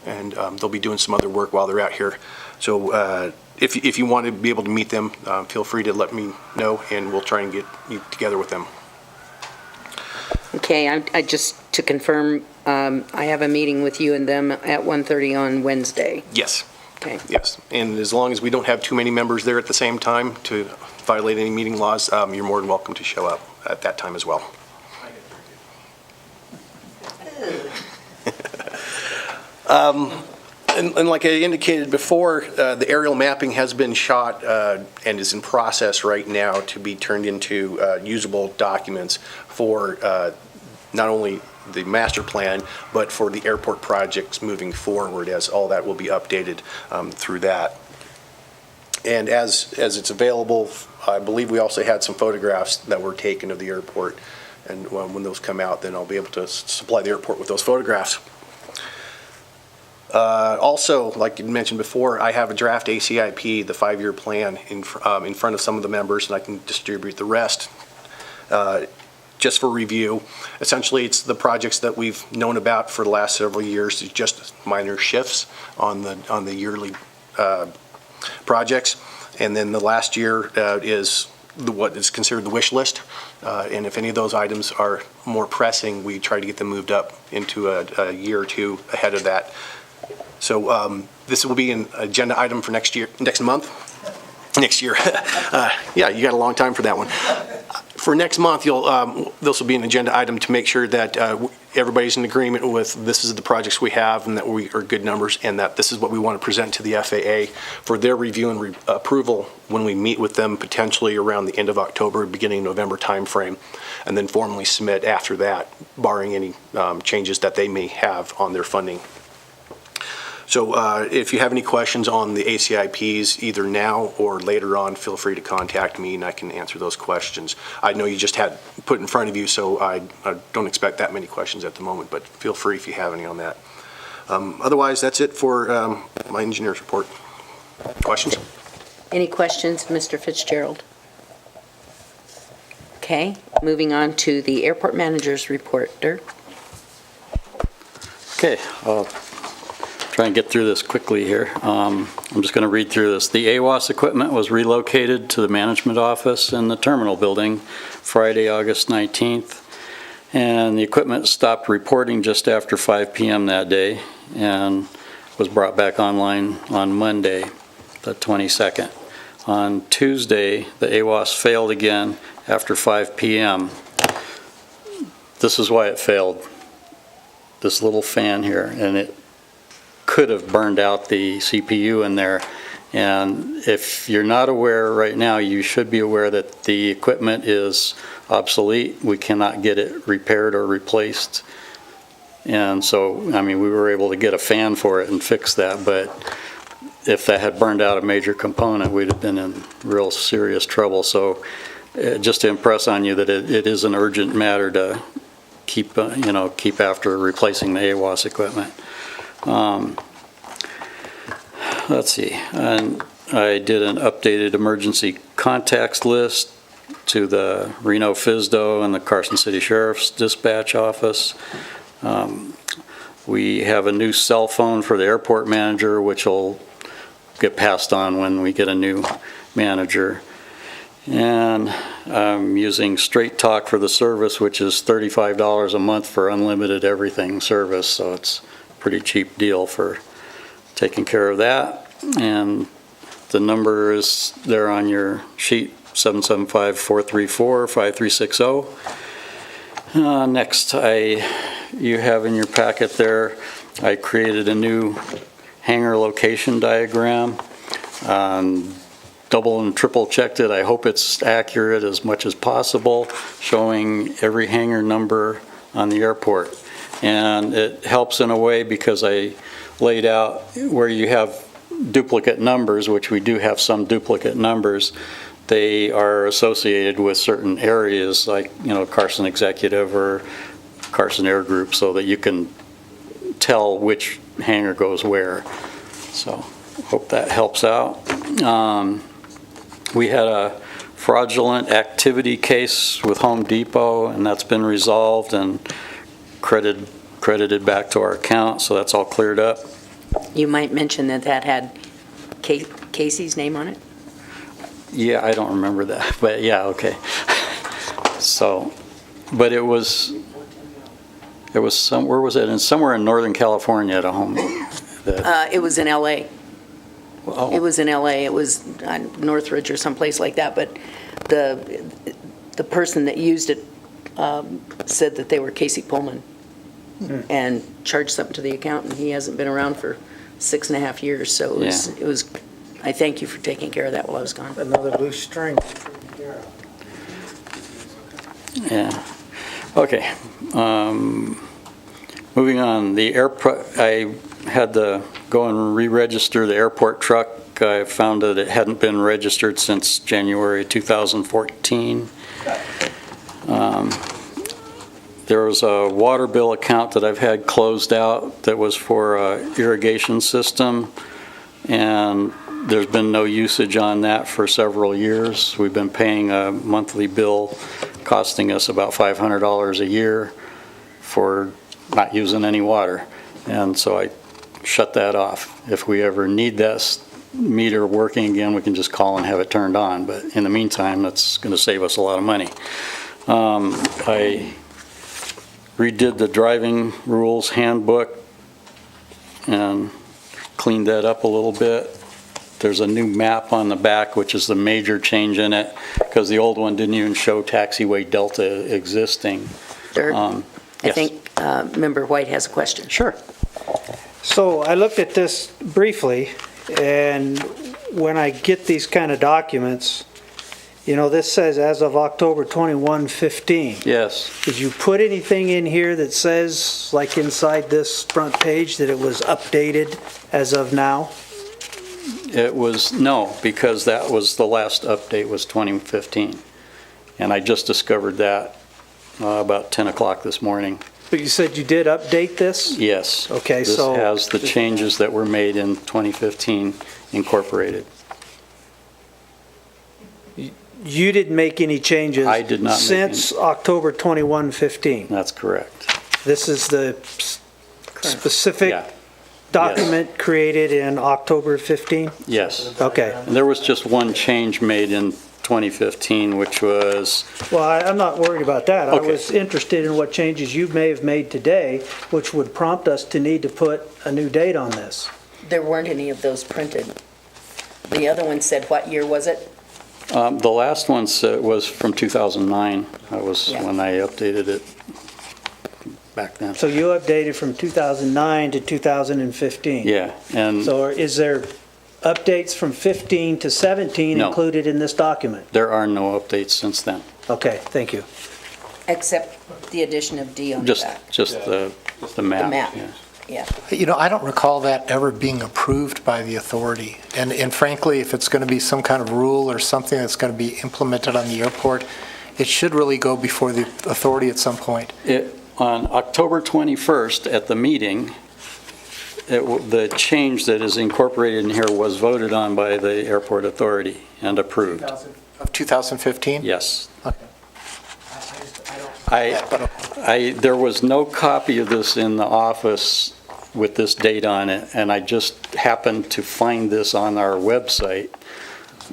and they'll be doing some other work while they're out here. So if you want to be able to meet them, feel free to let me know, and we'll try and get you together with them. Okay, I just to confirm, I have a meeting with you and them at 1:30 on Wednesday. Yes. Okay. Yes, and as long as we don't have too many members there at the same time to violate any meeting laws, you're more than welcome to show up at that time as well. And like I indicated before, the aerial mapping has been shot and is in process right now to be turned into usable documents for not only the master plan, but for the airport projects moving forward, as all that will be updated through that. And as it's available, I believe we also had some photographs that were taken of the airport. And when those come out, then I'll be able to supply the airport with those photographs. Also, like you mentioned before, I have a draft ACIP, the 5-year plan, in front of some of the members, and I can distribute the rest just for review. Essentially, it's the projects that we've known about for the last several years, just minor shifts on the yearly projects. And then the last year is what is considered the wish list. And if any of those items are more pressing, we try to get them moved up into a year or two ahead of that. So this will be an agenda item for next month. Yeah, you got a long time for that one. For next month, this will be an agenda item to make sure that everybody's in agreement with this is the projects we have and that we are good numbers and that this is what we want to present to the FAA for their review and approval when we meet with them potentially around the end of October, beginning November timeframe, and then formally submit after that, barring any changes that they may have on their funding. So if you have any questions on the ACIPs, either now or later on, feel free to contact me and I can answer those questions. I know you just had put in front of you, so I don't expect that many questions at the moment, but feel free if you have any on that. Otherwise, that's it for my engineer's report. Questions? Any questions, Mr. Fitzgerald? Okay, moving on to the airport manager's report. Dirk? Okay, I'll try and get through this quickly here. I'm just going to read through this. The AWAS equipment was relocated to the management office in the terminal building Friday, August 19th, and the equipment stopped reporting just after 5 p.m. that day and was brought back online on Monday, the 22nd. On Tuesday, the AWAS failed again after 5 p.m. This is why it failed. This little fan here, and it could have burned out the CPU in there. And if you're not aware right now, you should be aware that the equipment is obsolete. We cannot get it repaired or replaced. And so, I mean, we were able to get a fan for it and fix that, but if that had burned out a major component, we'd have been in real serious trouble. So just to impress on you that it is an urgent matter to keep after replacing the AWAS equipment. Let's see. And I did an updated emergency contacts list to the Reno FSDO and the Carson City Sheriff's Dispatch Office. We have a new cell phone for the airport manager, which will get passed on when we get a new manager. And I'm using Straight Talk for the service, which is $35 a month for unlimited everything service, so it's a pretty cheap deal for taking care of that. And the number is there on your sheet, 775-434-5360. Next, you have in your packet there, I created a new hangar location diagram. Double and triple checked it. I hope it's accurate as much as possible, showing every hangar number on the airport. And it helps in a way because I laid out where you have duplicate numbers, which we do have some duplicate numbers. They are associated with certain areas like, Carson Executive or Carson Air Group, so that you can tell which hangar goes where. So hope that helps out. We had a fraudulent activity case with Home Depot, and that's been resolved and credited back to our account, so that's all cleared up. You might mention that had Casey's name on it? Yeah, I don't remember that, but yeah, okay. So, but it was where was it? Somewhere in Northern California at a home. It was in L.A. Oh. It was in L.A. It was Northridge or someplace like that, but the person that used it said that they were Casey Pullman and charged something to the accountant. He hasn't been around for 6.5 years, so it was. I thank you for taking care of that while I was gone. Another loose string. Yeah. Okay. Moving on, the airport. I had to go and re-register the airport truck. I found that it hadn't been registered since January 2014. There was a water bill account that I've had closed out that was for irrigation system, and there's been no usage on that for several years. We've been paying a monthly bill costing us about $500 a year for not using any water, and so I shut that off. If we ever need that meter working again, we can just call and have it turned on, but in the meantime, that's going to save us a lot of money. I redid the driving rules handbook and cleaned that up a little bit. There's a new map on the back, which is the major change in it, because the old one didn't even show taxiway Delta existing. Dirk, Yes. I think Member White has a question. Sure. So I looked at this briefly, and when I get these kind of documents, this says as of October 21/15. Yes. Did you put anything in here that says, like inside this front page, that it was updated as of now? It was, no, because that was the last update was 2015. And I just discovered that about 10 o'clock this morning. But you said you did update this? Yes. Okay, so. This has the changes that were made in 2015 incorporated. You didn't make any changes? I did not make Since October 21/15? That's correct. This is the specific Yeah. document created in October 15? Yes. Okay. And there was just one change made in 2015, which was, Well, I'm not worried about that. I Okay. was interested in what changes you may have made today, which would prompt us to need to put a new date on this. There weren't any of those printed. The other one said, what year was it? the last one was from 2009. That was Yeah. when I updated it back then. So you updated from 2009 to 2015? Yeah, and So is there updates from 15 to 17 No. included in this document? there are no updates since then. Okay, thank you. Except the addition of D on the back. Just the map. The map. yeah. Yeah. I don't recall that ever being approved by the authority. And frankly, if it's going to be some kind of rule or something that's going to be implemented on the airport, it should really go before the authority at some point. On October 21st at the meeting, the change that is incorporated in here was voted on by the airport authority and approved. Of 2015? Yes. Okay. There was no copy of this in the office with this date on it, and I just happened to find this on our website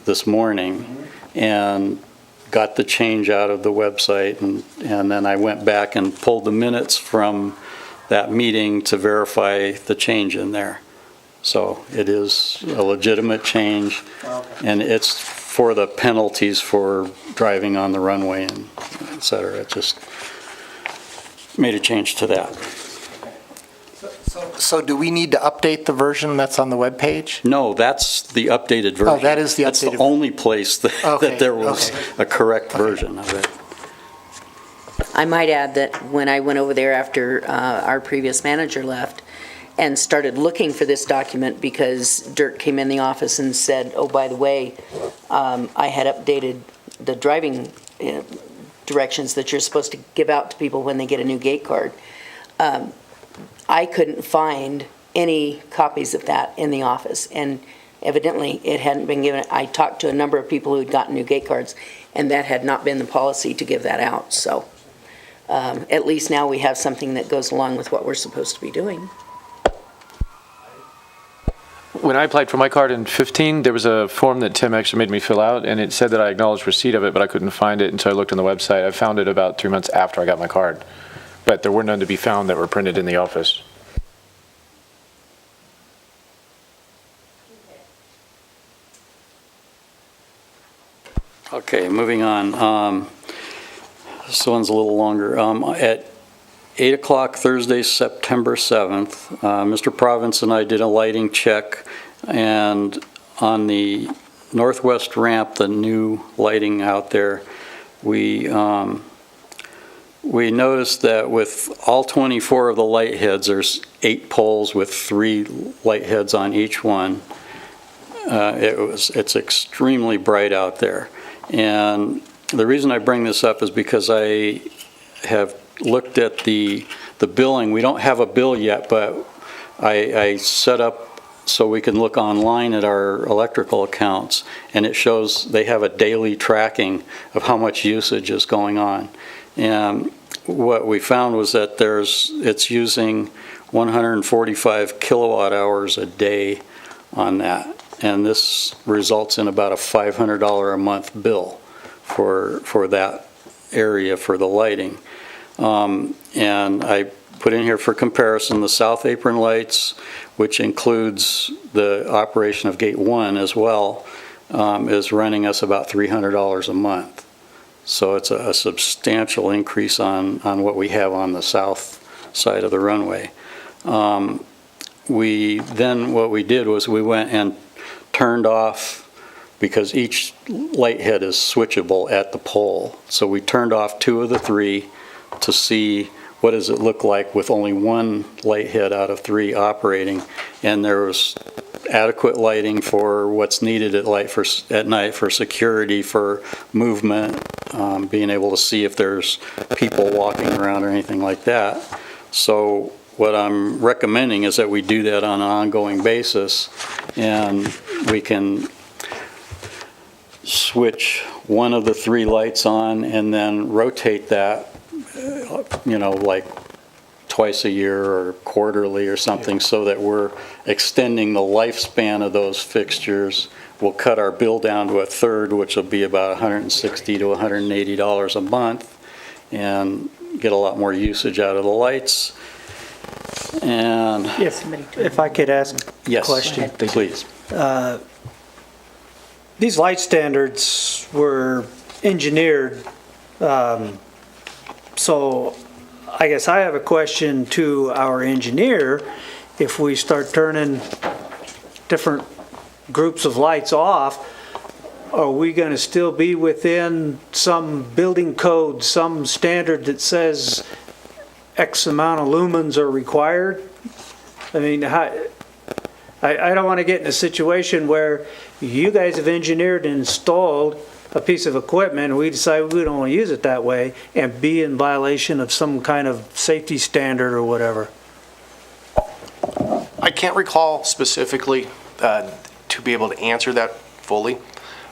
this morning and got the change out of the website, and then I went back and pulled the minutes from that meeting to verify the change in there. So it is a legitimate change, and it's for the penalties for driving on the runway and et cetera. It just made a change to that. So do we need to update the version that's on the webpage? No, that's the updated version. Oh, that is the That's the updated- only place that Okay, that there was okay. a correct version of it. I might add that when I went over there after our previous manager left and started looking for this document because Dirk came in the office and said, oh, by the way, I had updated the driving directions that you're supposed to give out to people when they get a new gate card. I couldn't find any copies of that in the office, and evidently it hadn't been given. I talked to a number of people who had gotten new gate cards, and that had not been the policy to give that out. So at least now we have something that goes along with what we're supposed to be doing. When I applied for my card in 15, there was a form that Tim actually made me fill out, and it said that I acknowledged receipt of it, but I couldn't find it until I looked on the website. I found it about 3 months after I got my card, but there were none to be found that were printed in the office. Okay, moving on. This one's a little longer. At 8 o'clock Thursday, September 7th, Mr. Province and I did a lighting check, and on the northwest ramp, the new lighting out there, we noticed that with all 24 of the light heads, there's 8 poles with 3 light heads on each one. It's extremely bright out there. And the reason I bring this up is because I have looked at the billing. We don't have a bill yet, but I set up so we can look online at our electrical accounts, and it shows they have a daily tracking of how much usage is going on. And what we found was that it's using 145 kilowatt hours a day on that. And this results in about a $500 a month bill for that area for the lighting. And I put in here for comparison the South Apron lights, which includes the operation of Gate 1 as well, is running us about $300 a month. So it's a substantial increase on what we have on the south side of the runway. What we did was we went and turned off, because each light head is switchable at the pole. So we turned off 2 of the 3 to see what does it look like with only 1 light head out of 3 operating. And there was adequate lighting for what's needed at night for security, for movement, being able to see if there's people walking around or anything like that. So what I'm recommending is that we do that on an ongoing basis, and we can switch 1 of the 3 lights on and then rotate that, like twice a year or quarterly or something, so that we're extending the lifespan of those fixtures. We'll cut our bill down to a third, which will be about $160 to $180 a month, and get a lot more usage out of the lights. And Yes, if I could ask a yes, question. please. These light standards were engineered, so I guess I have a question to our engineer. If we start turning different groups of lights off, are we going to still be within some building code, some standard that says X amount of lumens are required? I mean, I don't want to get in a situation where you guys have engineered and installed a piece of equipment and we decide we don't want to use it that way and be in violation of some kind of safety standard or whatever. I can't recall specifically to be able to answer that fully,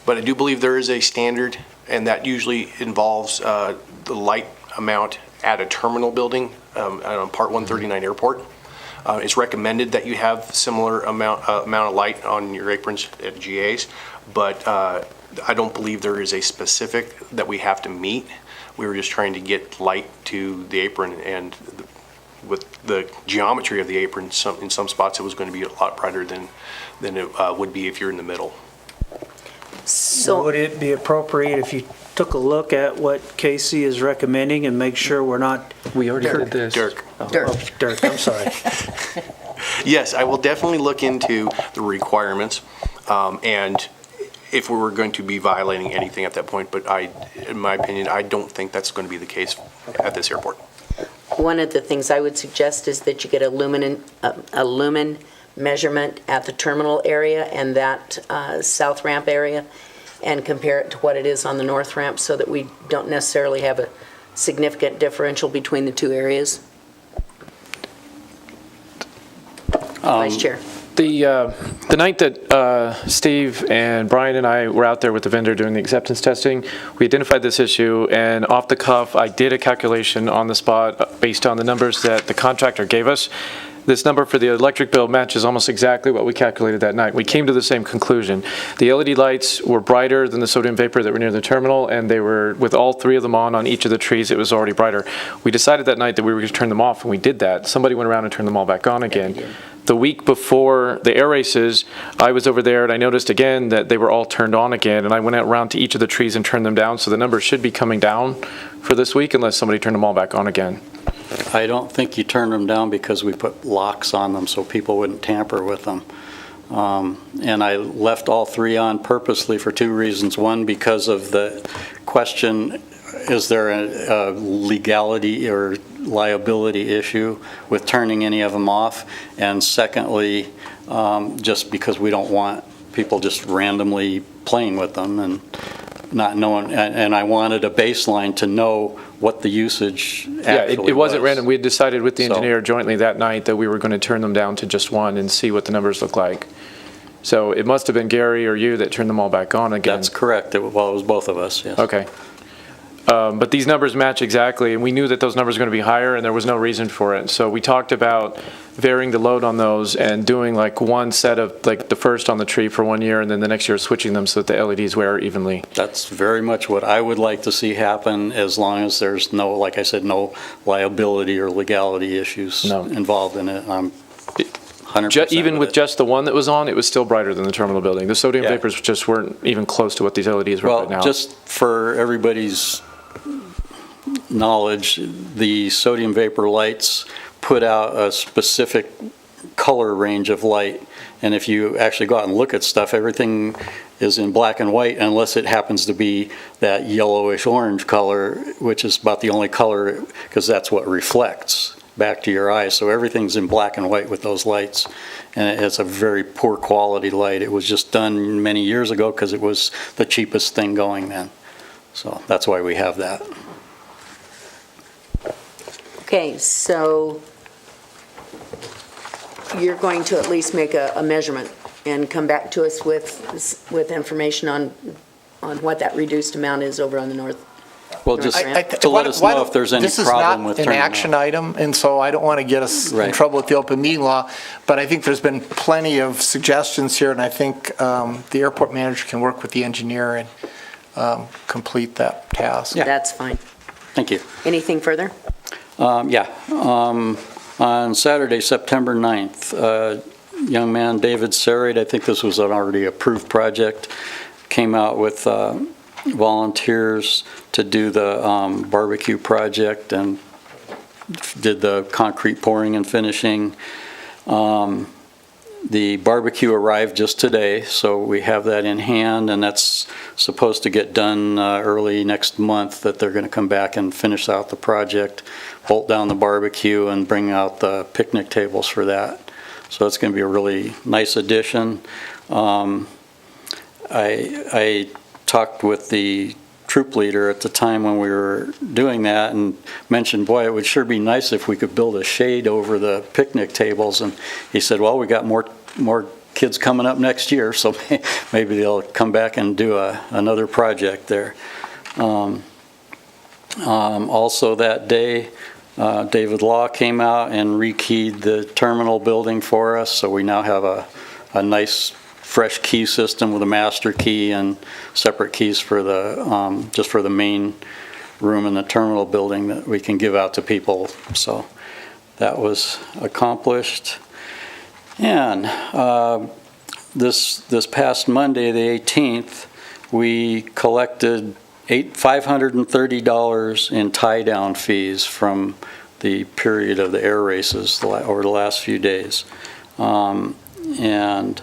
but I do believe there is a standard, and that usually involves the light amount at a terminal building on Part 139 Airport. It's recommended that you have similar amount of light on your aprons at GAs, but I don't believe there is a specific that we have to meet. We were just trying to get light to the apron, and with the geometry of the apron, in some spots it was going to be a lot brighter than it would be if you're in the middle. So, Would it be appropriate if you took a look at what Casey is recommending and make sure we're not... We already did this. Dirk. Dirk, I'm sorry. Yes, I will definitely look into the requirements, and if we were going to be violating anything at that point, but in my opinion, I don't think that's going to be the case at this airport. one of the things I would suggest is that you get a lumen measurement at the terminal area and that south ramp area, and compare it to what it is on the north ramp, so that we don't necessarily have a significant differential between the two areas. Vice Chair. The night that Steve and Brian and I were out there with the vendor doing the acceptance testing, we identified this issue, and off the cuff, I did a calculation on the spot based on the numbers that the contractor gave us. This number for the electric bill matches almost exactly what we calculated that night. We came to the same conclusion. The LED lights were brighter than the sodium vapor that were near the terminal, and they were, with all three of them on each of the trees, it was already brighter. We decided that night that we were going to turn them off, and we did that. Somebody went around and turned them all back on again. The week before the air races, I was over there and I noticed again that they were all turned on again, and I went around to each of the trees and turned them down, so the numbers should be coming down for this week unless somebody turned them all back on again. I don't think you turned them down because we put locks on them so people wouldn't tamper with them. And I left all three on purposely for two reasons. One, because of the question, is there a legality or liability issue with turning any of them off? And secondly, just because we don't want people just randomly playing with them and not knowing, and I wanted a baseline to know what the usage actually was. It wasn't random. We had decided with the engineer jointly that night that we were going to turn them down to just one and see what the numbers look like. So it must have been Gary or you that turned them all back on again. That's correct. It was both of us, yes. Okay. But these numbers match exactly, and we knew that those numbers were going to be higher, and there was no reason for it. So we talked about varying the load on those and doing like one set of, like the first on the tree for 1 year, and then the next year switching them so that the LEDs wear evenly. That's very much what I would like to see happen, as long as there's no, like I said, no liability or legality issues involved in it. I'm 100% even with just the one that was on, it was still brighter than the terminal building. The sodium vapors just weren't even close to what these LEDs were right now. Well, just for everybody's knowledge, the sodium vapor lights put out a specific color range of light, and if you actually go out and look at stuff, everything is in black and white unless it happens to be that yellowish orange color, which is about the only color, because that's what reflects back to your eyes. So everything's in black and white with those lights, and it's a very poor quality light. It was just done many years ago because it was the cheapest thing going then. So that's why we have that. Okay, so you're going to at least make a measurement and come back to us with information on what that reduced amount is over on the north. Well, just to let us know if there's any problem with This is not turning an action item, and so I don't want to get us in trouble with the open meeting law, but I think there's been plenty of suggestions here, and I think the airport manager can work with the engineer and complete that task. Yeah. That's fine. Thank you. Anything further? On Saturday, September 9th, young man David Sarade, I think this was an already approved project, came out with volunteers to do the barbecue project and did the concrete pouring and finishing. The barbecue arrived just today, so we have that in hand, and that's supposed to get done early next month, that they're going to come back and finish out the project, bolt down the barbecue, and bring out the picnic tables for that. So it's going to be a really nice addition. I talked with the troop leader at the time when we were doing that and mentioned, boy, it would sure be nice if we could build a shade over the picnic tables. And he said, well, we got more kids coming up next year, so maybe they'll come back and do another project there. Also that day, David Law came out and rekeyed the terminal building for us, so we now have a nice fresh key system with a master key and separate keys for the just for the main room in the terminal building that we can give out to people. So that was accomplished. And this past Monday, the 18th, we collected $530 in tie-down fees from the period of the air races over the last few days. And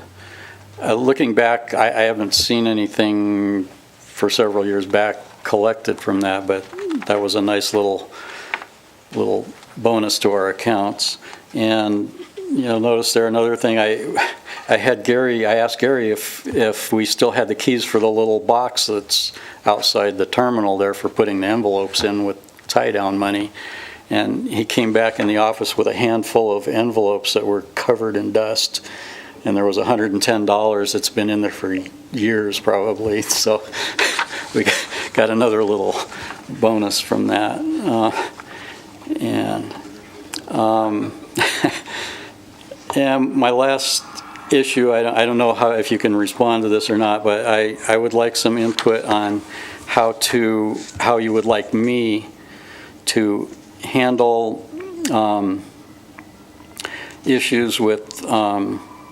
looking back, I haven't seen anything for several years back collected from that, but that was a nice little bonus to our accounts. And notice there another thing. I asked Gary if we still had the keys for the little box that's outside the terminal there for putting the envelopes in with tie-down money. And he came back in the office with a handful of envelopes that were covered in dust. And there was $110 that's been in there for years probably. So we got another little bonus from that. And my last issue, I don't know if you can respond to this or not, but I would like some input on how you would like me to handle issues with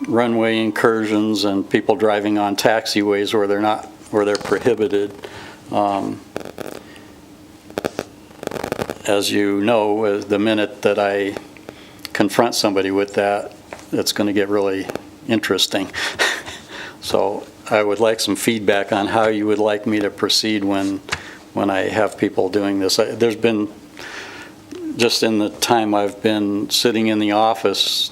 runway incursions and people driving on taxiways where they're prohibited. As you know, the minute that I confront somebody with that, it's going to get really interesting. So I would like some feedback on how you would like me to proceed when I have people doing this. There's been, just in the time I've been sitting in the office,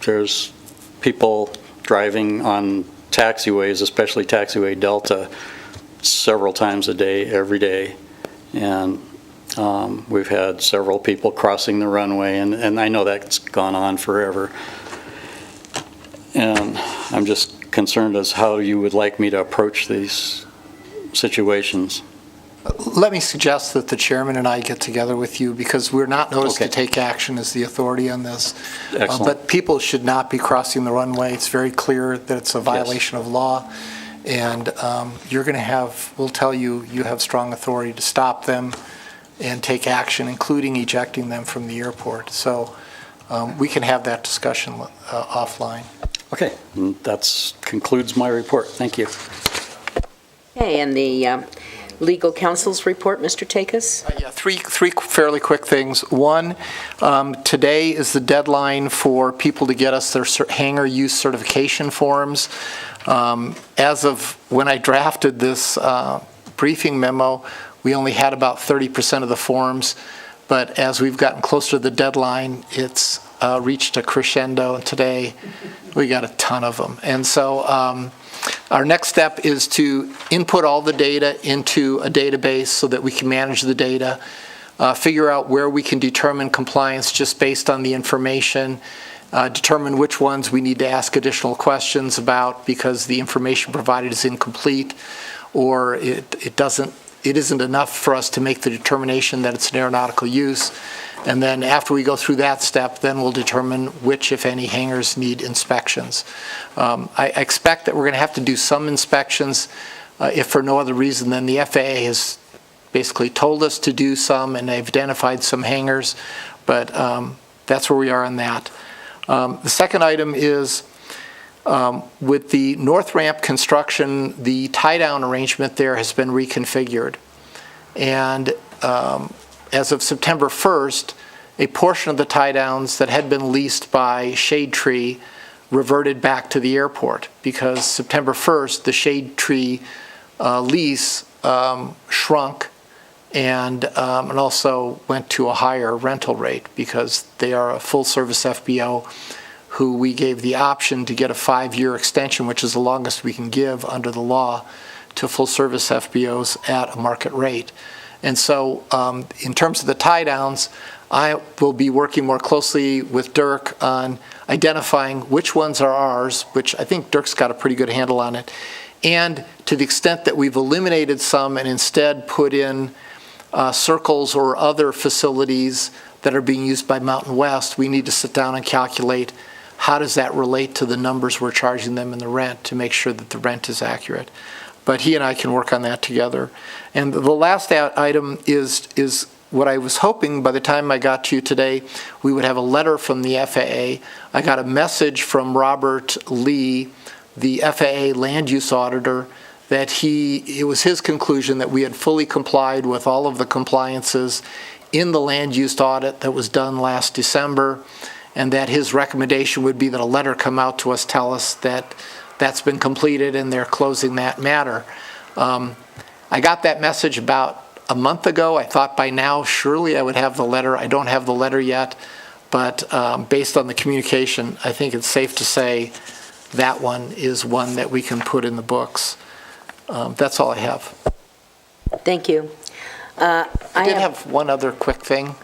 there's people driving on taxiways, especially taxiway Delta, several times a day, every day. And we've had several people crossing the runway, and I know that's gone on forever. And I'm just concerned as how you would like me to approach these situations. Let me suggest that the chairman and I get together with you, because we're not noticed to take action as the authority on this. Excellent. But people should not be crossing the runway. It's very clear that it's a violation of law. And we'll tell you, you have strong authority to stop them and take action, including ejecting them from the airport. So we can have that discussion offline. Okay, that concludes my report. Thank you. Okay, and the legal counsel's report, Mr. Takis? Yeah, three fairly quick things. One, today is the deadline for people to get us their hangar use certification forms. As of when I drafted this briefing memo, we only had about 30% of the forms, but as we've gotten closer to the deadline, it's reached a crescendo, and today we got a ton of them. And so our next step is to input all the data into a database so that we can manage the data, figure out where we can determine compliance just based on the information, determine which ones we need to ask additional questions about because the information provided is incomplete, or it isn't enough for us to make the determination that it's an aeronautical use. And then after we go through that step, then we'll determine which, if any, hangars need inspections. I expect that we're going to have to do some inspections, if for no other reason than the FAA has basically told us to do some, and they've identified some hangars, but that's where we are on that. The second item is with the north ramp construction, the tie-down arrangement there has been reconfigured. And as of September 1st, a portion of the tie-downs that had been leased by Shade Tree reverted back to the airport, because September 1st, the Shade Tree lease shrunk and also went to a higher rental rate because they are a full-service FBO who we gave the option to get a 5-year extension, which is the longest we can give under the law, to full-service FBOs at a market rate. And so in terms of the tie-downs, I will be working more closely with Dirk on identifying which ones are ours, which I think Dirk's got a pretty good handle on it, and to the extent that we've eliminated some and instead put in circles or other facilities that are being used by Mountain West, we need to sit down and calculate how does that relate to the numbers we're charging them in the rent to make sure that the rent is accurate. But he and I can work on that together. And the last item is what I was hoping by the time I got to you today, we would have a letter from the FAA. I got a message from Robert Lee, the FAA land use auditor, that it was his conclusion that we had fully complied with all of the compliances in the land use audit that was done last December, and that his recommendation would be that a letter come out to us, tell us that that's been completed and they're closing that matter. I got that message about a month ago. I thought by now surely I would have the letter. I don't have the letter yet, but based on the communication, I think it's safe to say that one is one that we can put in the books. That's all I have. Thank you. I did have one other quick thing.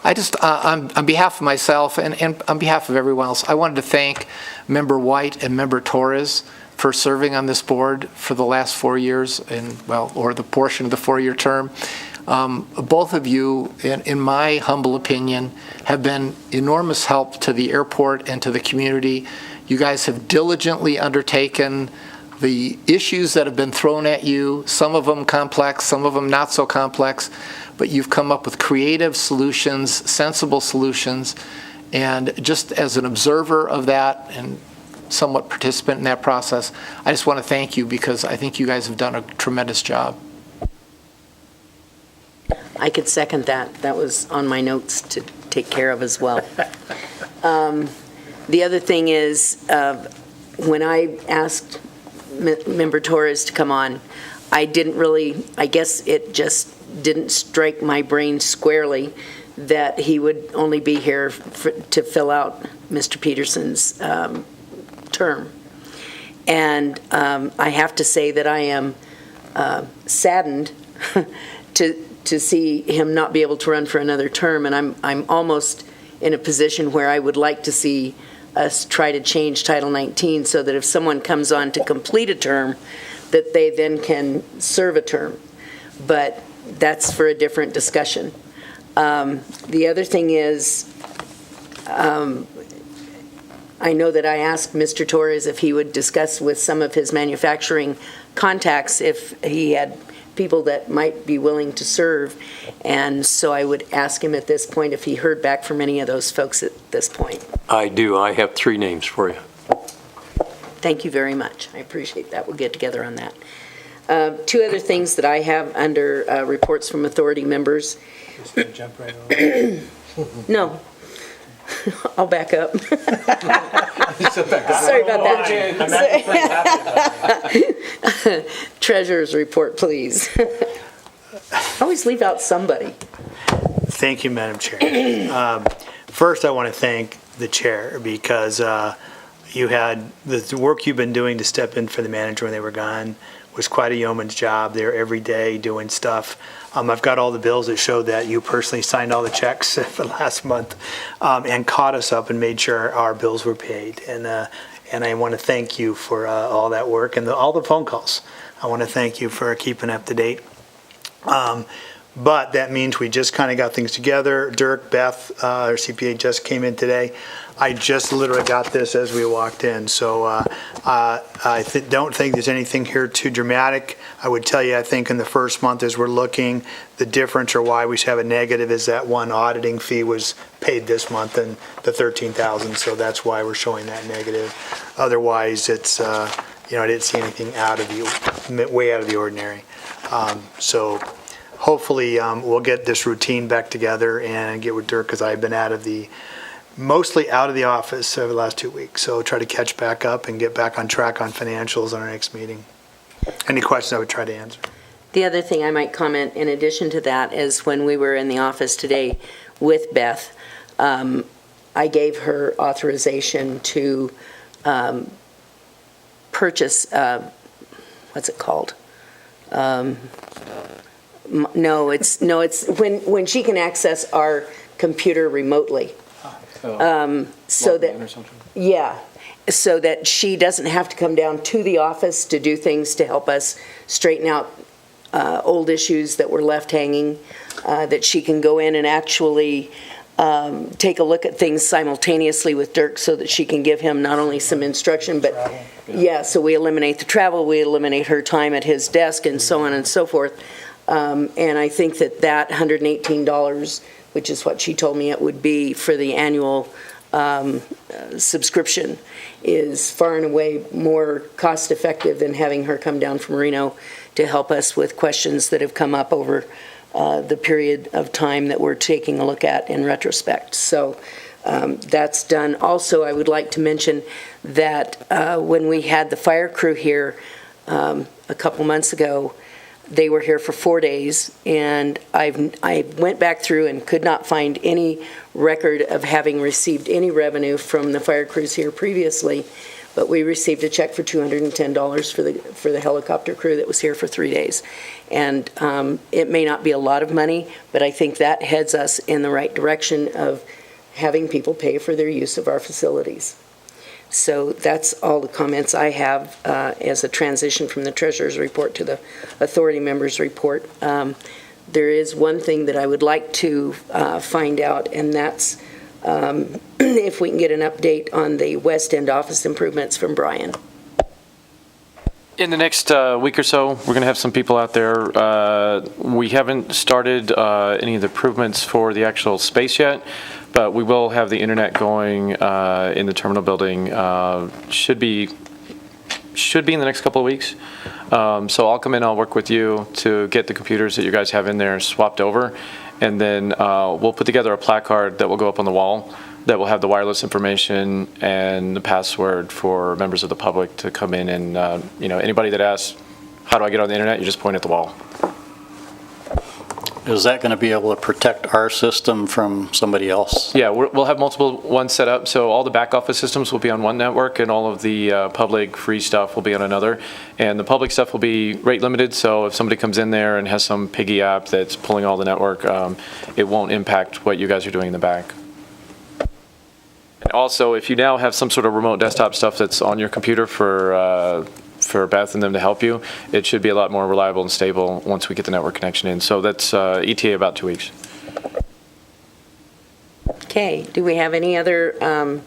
I just, on behalf of myself and on behalf of everyone else, I wanted to thank Member White and Member Torres for serving on this board for the last 4 years, or the portion of the 4-year term. Both of you, in my humble opinion, have been enormous help to the airport and to the community. You guys have diligently undertaken the issues that have been thrown at you, some of them complex, some of them not so complex, but you've come up with creative solutions, sensible solutions, and just as an observer of that and somewhat participant in that process, I just want to thank you because I think you guys have done a tremendous job. I could second that. That was on my notes to take care of as well. The other thing is, when I asked Member Torres to come on, I guess it just didn't strike my brain squarely that he would only be here to fill out Mr. Peterson's term. And I have to say that I am saddened to see him not be able to run for another term, and I'm almost in a position where I would like to see us try to change Title 19 so that if someone comes on to complete a term, that they then can serve a term. But that's for a different discussion. The other thing is, I know that I asked Mr. Torres if he would discuss with some of his manufacturing contacts if he had people that might be willing to serve. And so I would ask him at this point if he heard back from any of those folks at this point. I do. I have 3 names for you. Thank you very much. I appreciate that. We'll get together on that. 2 other things that I have under reports from authority members. Just gonna jump right over. No. I'll back up. Sorry about that. Treasurer's report, please. Always leave out somebody. Thank you, Madam Chair. First, I want to thank the chair because you had the work you've been doing to step in for the manager when they were gone was quite a yeoman's job. They're every day doing stuff. I've got all the bills that showed that you personally signed all the checks for last month and caught us up and made sure our bills were paid. And I want to thank you for all that work and all the phone calls. I want to thank you for keeping up to date. But that means we just kind of got things together. Dirk, Beth, our CPA just came in today. I just literally got this as we walked in. So I don't think there's anything here too dramatic. I would tell you, I think in the first month as we're looking, the difference or why we should have a negative is that one auditing fee was paid this month and the $13,000. So that's why we're showing that negative. Otherwise, it's, I didn't see anything way out of the ordinary. So hopefully we'll get this routine back together and get with Dirk because I've been mostly out of the office over the last 2 weeks. So try to catch back up and get back on track on financials on our next meeting. Any questions I would try to answer. The other thing I might comment in addition to that is when we were in the office today with Beth, I gave her authorization to purchase, what's it called? No, it's when she can access our computer remotely. So that, yeah, so that she doesn't have to come down to the office to do things to help us straighten out old issues that were left hanging, that she can go in and actually take a look at things simultaneously with Dirk so that she can give him not only some instruction, but yeah, so we eliminate the travel, we eliminate her time at his desk and so on and so forth. And I think that $118, which is what she told me it would be for the annual subscription, is far and away more cost-effective than having her come down from Reno to help us with questions that have come up over the period of time that we're taking a look at in retrospect. So that's done. Also, I would like to mention that when we had the fire crew here a couple months ago, they were here for 4 days, and I went back through and could not find any record of having received any revenue from the fire crews here previously, but we received a check for $210 for the helicopter crew that was here for 3 days. And it may not be a lot of money, but I think that heads us in the right direction of having people pay for their use of our facilities. So that's all the comments I have as a transition from the treasurer's report to the authority members' report. There is one thing that I would like to find out, and that's if we can get an update on the West End office improvements from Brian. In the next week or so, we're going to have some people out there. We haven't started any of the improvements for the actual space yet, but we will have the internet going in the terminal building. Should be in the next couple of weeks. So I'll come in, I'll work with you to get the computers that you guys have in there swapped over, and then we'll put together a placard that will go up on the wall that will have the wireless information and the password for members of the public to come in and, anybody that asks, how do I get on the internet, you just point at the wall. Is that going to be able to protect our system from somebody else? Yeah, we'll have multiple ones set up, so all the back office systems will be on one network, and all of the public free stuff will be on another. And the public stuff will be rate limited, so if somebody comes in there and has some piggy app that's pulling all the network, it won't impact what you guys are doing in the back. And also, if you now have some sort of remote desktop stuff that's on your computer for Beth and them to help you, it should be a lot more reliable and stable once we get the network connection in. So that's ETA about 2 weeks. Okay, do we have any other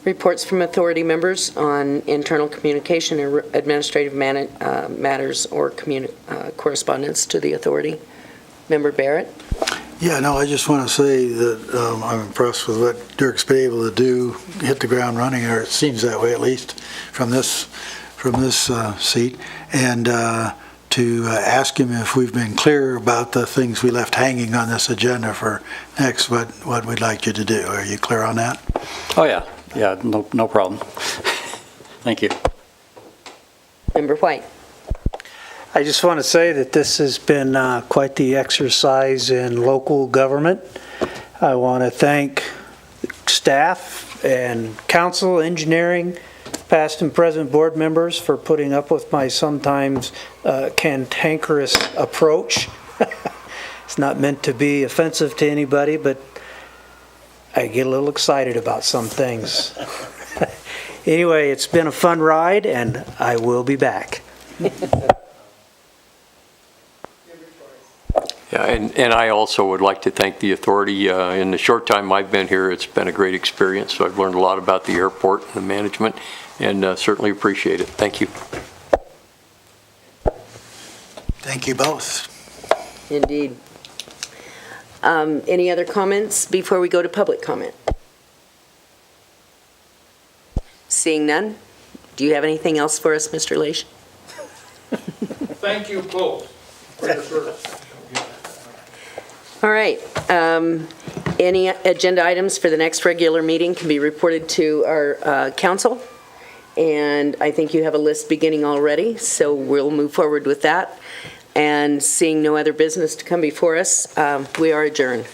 reports from authority members on internal communication or administrative matters or correspondence to the authority? Member Barrett? Yeah, no, I just want to say that I'm impressed with what Dirk's been able to do, hit the ground running, or it seems that way at least from this seat, and to ask him if we've been clear about the things we left hanging on this agenda for next, what we'd like you to do. Are you clear on that? Oh, yeah, no problem. Thank you. Member White? I just want to say that this has been quite the exercise in local government. I want to thank staff and council, engineering, past and present board members for putting up with my sometimes cantankerous approach. It's not meant to be offensive to anybody, but I get a little excited about some things. Anyway, it's been a fun ride, and I will be back. Yeah, and I also would like to thank the authority. In the short time I've been here, it's been a great experience. So I've learned a lot about the airport and the management, and certainly appreciate it. Thank you. Thank you both. Indeed. Any other comments before we go to public comment? Seeing none, do you have anything else for us, Mr. Leish? Thank you both for your service. All right. Any agenda items for the next regular meeting can be reported to our council. And I think you have a list beginning already, so we'll move forward with that. And seeing no other business to come before us, we are adjourned.